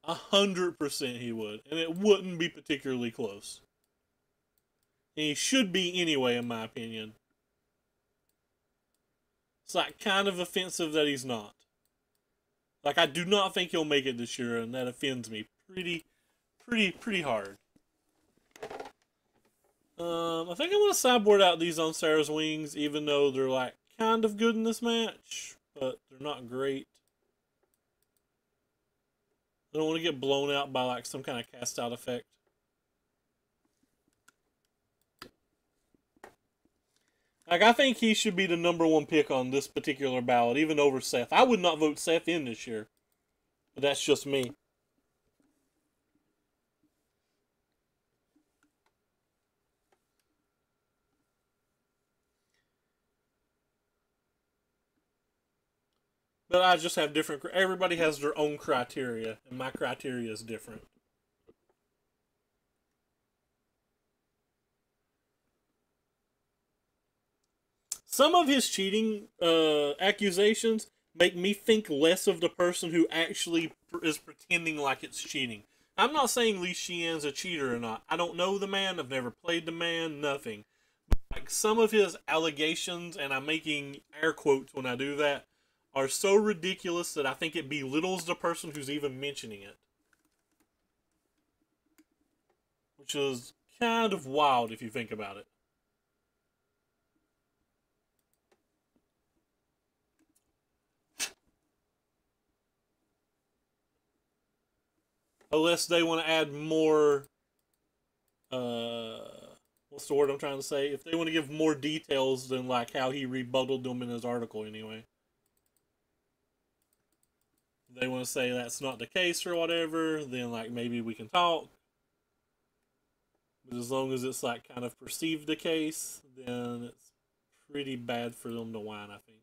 100% he would. And it wouldn't be particularly close. And he should be anyway, in my opinion. It's like kind of offensive that he's not. Like, I do not think he'll make it this year, and that offends me pretty hard. I think I'm going to sideboard out these on Sarah's Wings, even though they're, like, kind of good in this match, but they're not great. I don't want to get blown out by, like, some kind of cast-out effect. Like, I think he should be the #1 pick on this particular ballot, even over Seth. I would not vote Seth in this year, but that's just me. But I just have different... Everybody has their own criteria, and my criteria is different. Some of his cheating accusations make me think less of the person who actually is pretending like it's cheating. I'm not saying Li Xian's a cheater or not. I don't know the man. I've never played the man. Nothing. But like, some of his allegations, and I'm making air quotes when I do that, are so ridiculous that I think it belittles the person who's even mentioning it. Which is kind of wild if you think about it. Unless they want to add more, what's the word I'm trying to say? If they want to give more details than like how he rebutted them in his article anyway. If they want to say that's not the case or whatever, then like maybe we can talk. But as long as it's like kind of perceived the case, then it's pretty bad for them to whine, I think.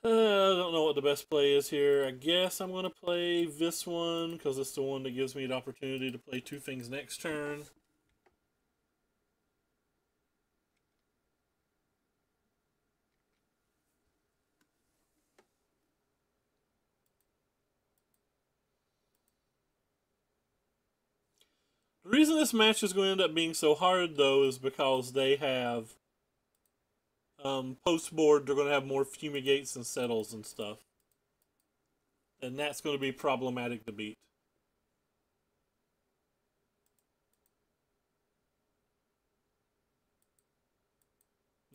I don't know what the best play is here. I guess I'm going to play this one because it's the one that gives me the opportunity to play two things next turn. The reason this match is going to end up being so hard, though, is because they have post board. They're going to have more fumigates and settles and stuff, and that's going to be problematic to beat.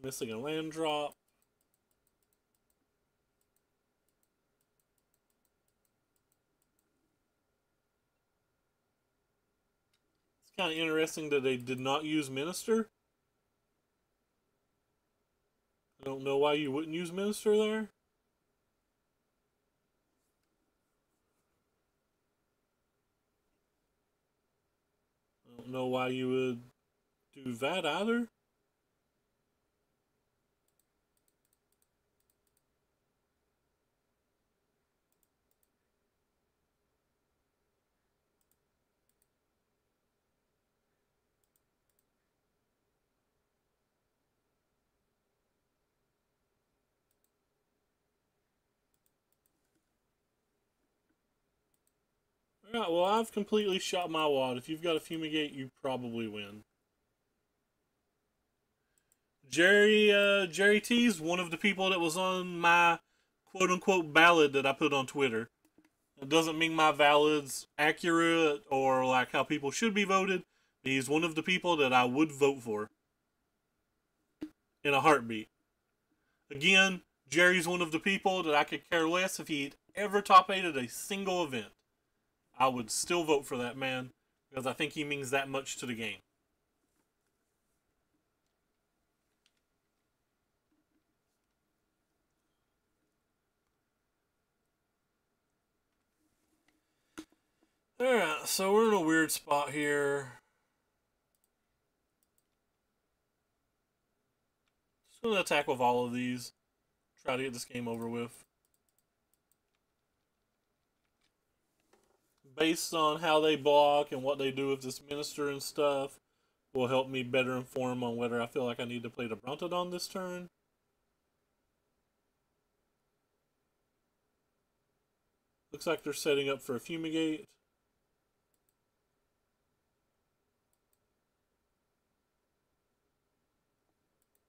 Missing a land drop. It's kind of interesting that they did not use Minister. I don't know why you wouldn't use Minister there. I don't know why you would do that either. Alright, well, I've completely shot my wad. If you've got a fumigate, you probably win. Jerry T's one of the people that was on my quote-unquote ballot that I put on Twitter. It doesn't mean my ballot's accurate or like how people should be voted. He's one of the people that I would vote for in a heartbeat. Again, Jerry's one of the people that I could care less if he'd ever top 8'd a single event. I would still vote for that man because I think he means that much to the game. Alright, so we're in a weird spot here. Just going to attack with all of these. Try to get this game over with. Based on how they block and what they do with this Minister and stuff, will help me better inform on whether I feel like I need to play the Brontodon this turn. Looks like they're setting up for a Fumigate.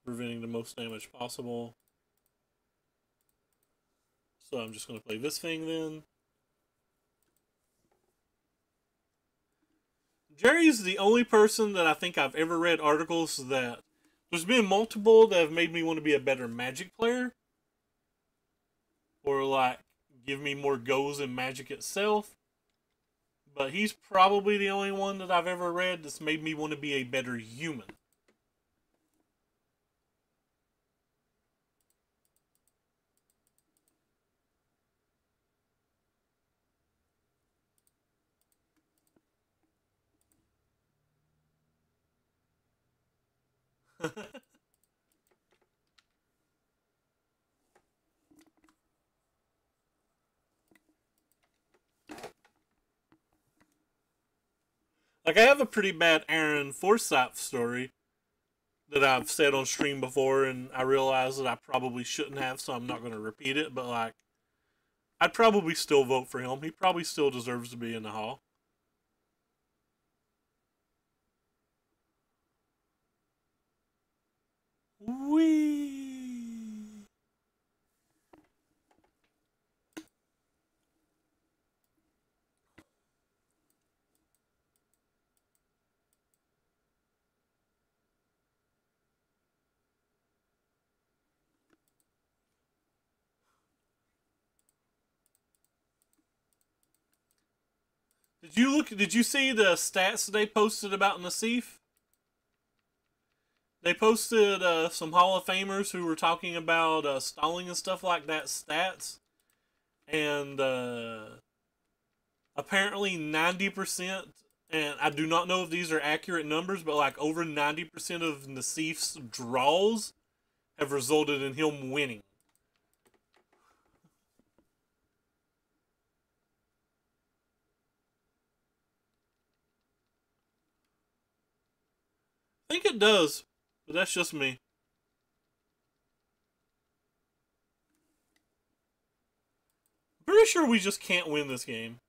Preventing the most damage possible. So I'm just going to play this thing then. Jerry's the only person that I think I've ever read articles that... There's been multiple that have made me want to be a better Magic player. Or like, give me more goes in Magic itself. But he's probably the only one that I've ever read that's made me want to be a better human. Like, I have a pretty bad Aaron Forsyth story that I've said on stream before, and I realize that I probably shouldn't have, so I'm not going to repeat it, but, like, I'd probably still vote for him. He probably still deserves to be in the Hall. Whee! Did you see the stats they posted about Nassif? They posted some Hall of Famers who were talking about stalling and stuff like that stats. And apparently 90%, and I do not know if these are accurate numbers, but like over 90% of Nassif's draws have resulted in him winning. think it does, but that's just me. Pretty sure we just can't win this game.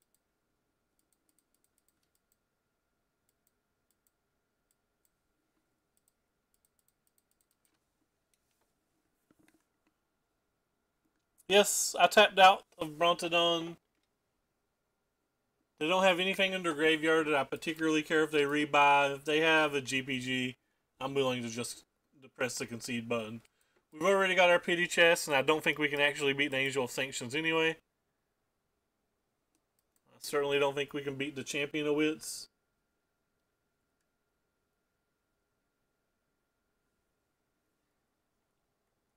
Yes, I tapped out of Brontodon. They don't have anything under Graveyard that I particularly care if they rebuy. If they have a GPG, I'm willing to just press the concede button. We've already got our pity chest, and I don't think we can actually beat the Angel of Sanctions anyway. I certainly don't think we can beat the Champion of Wits.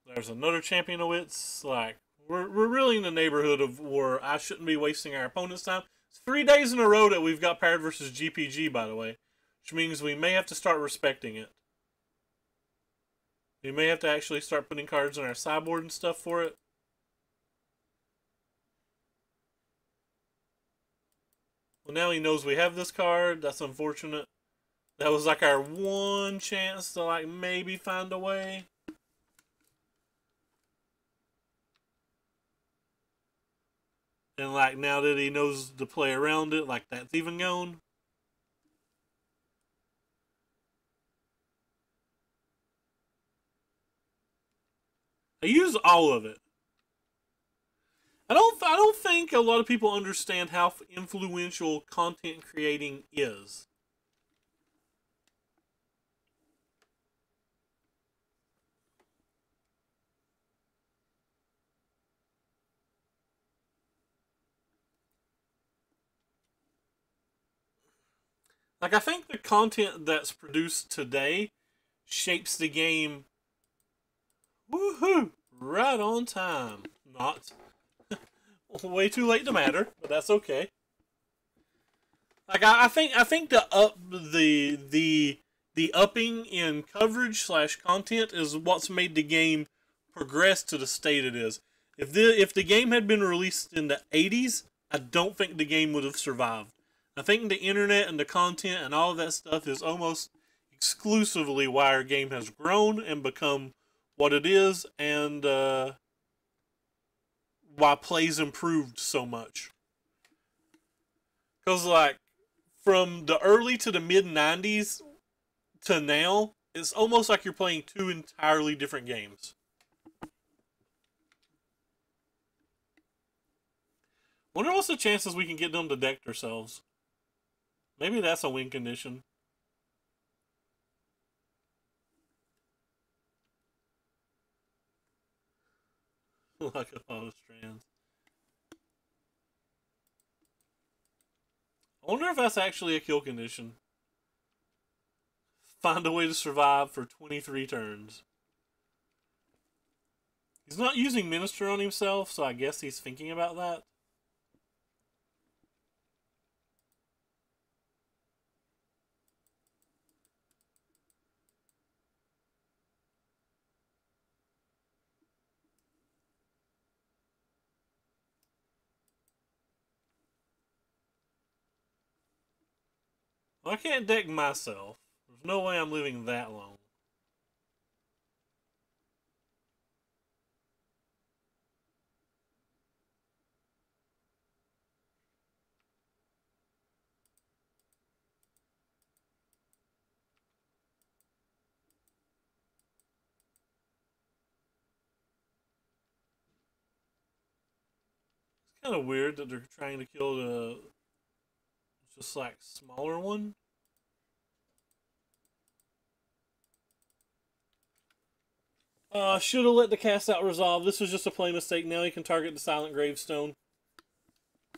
There's another Champion of Wits. Like, we're really in the neighborhood of where I shouldn't be wasting our opponent's time. It's 3 days in a row that we've got paired versus GPG, by the way, which means we may have to start respecting it. We may have to actually start putting cards on our sideboard and stuff for it. Well, now he knows we have this card. That's unfortunate. That was like our one chance to like maybe find a way. And like now that he knows to play around it, like that's even gone. I use all of it. I don't think a lot of people understand how influential content creating is. Like, I think the content that's produced today shapes the game, woohoo, right on time. Not way too late to matter, but that's okay. Like, I think the upping in coverage / content is what's made the game progress to the state it is. If the game had been released in the 80s, I don't think the game would have survived. I think the internet and the content and all of that stuff is almost exclusively why our game has grown and become what it is, and why plays improved so much. Because, like, from the early to the mid-90s to now, it's almost like you're playing 2 entirely different games. Wonder what's the chances we can get them to deck ourselves. Maybe that's a win condition. Like a lot of strands. I wonder if that's actually a kill condition. Find a way to survive for 23 turns. He's not using Minister on himself, so I guess he's thinking about that. Well, I can't deck myself. There's no way I'm living that long. It's kind of weird that they're trying to kill the just like smaller one. Should have let the cast out resolve. This was just a play mistake. Now he can target the Silent Gravestone.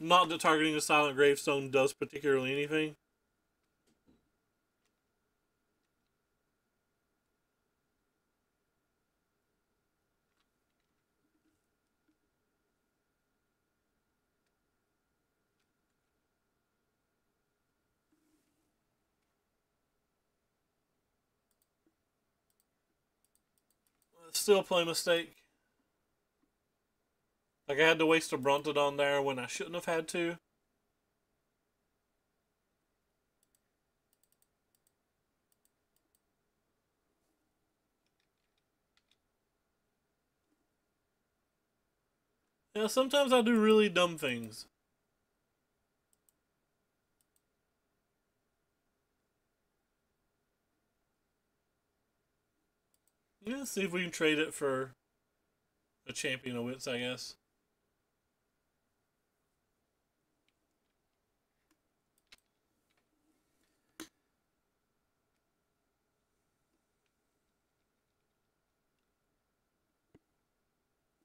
Not that targeting the Silent Gravestone does particularly anything. Still a play mistake. Like, I had to waste a Brontodon there when I shouldn't have had to. Yeah, sometimes I do really dumb things. Yeah, see if we can trade it for a champion of wits, I guess.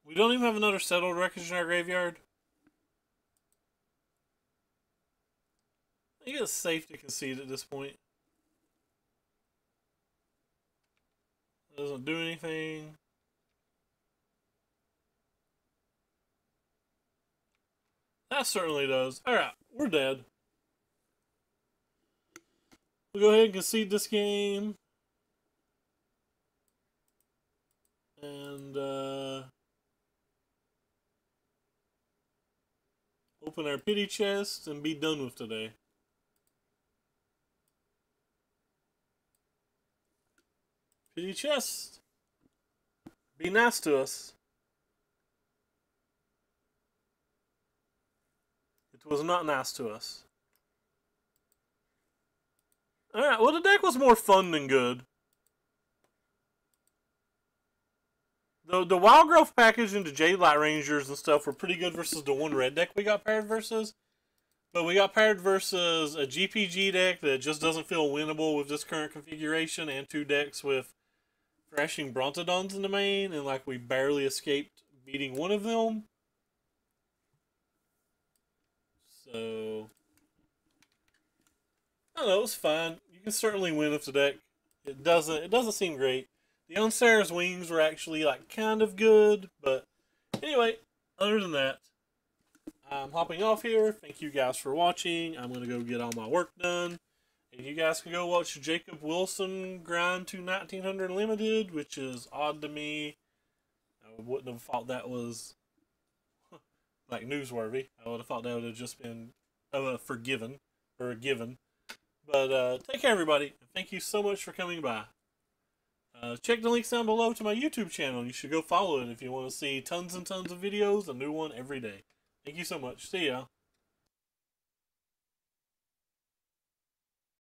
We don't even have another settled wreckage in our graveyard. I think it's safe to concede at this point. It doesn't do anything. That certainly does. Alright, we're dead. We'll go ahead and concede this game. And, open our pity chest and be done with today. Pity chest. Be nice to us. It was not nice to us. Alright, well the deck was more fun than good. The Wild Growth package and the Jade Light Rangers and stuff were pretty good versus the one red deck we got paired versus. But we got paired versus a GPG deck that just doesn't feel winnable with this current configuration, and two decks with Thrashing Brontodons in the main, and like we barely escaped beating one of them. So I don't know, it was fine. You can certainly win with the deck. It doesn't seem great. The Unsara's Wings were actually like kind of good, but anyway, other than that, I'm hopping off here. Thank you guys for watching. I'm gonna go get all my work done. And you guys can go watch Jacob Wilson grind to 1900 limited, which is odd to me. I wouldn't have thought that was like newsworthy. I would have thought that would have just been forgiven or a given. But take care, everybody. Thank you so much for coming by. Check the links down below to my YouTube channel. You should go follow it if you want to see tons and tons of videos, a new one every day. Thank you so much. See ya.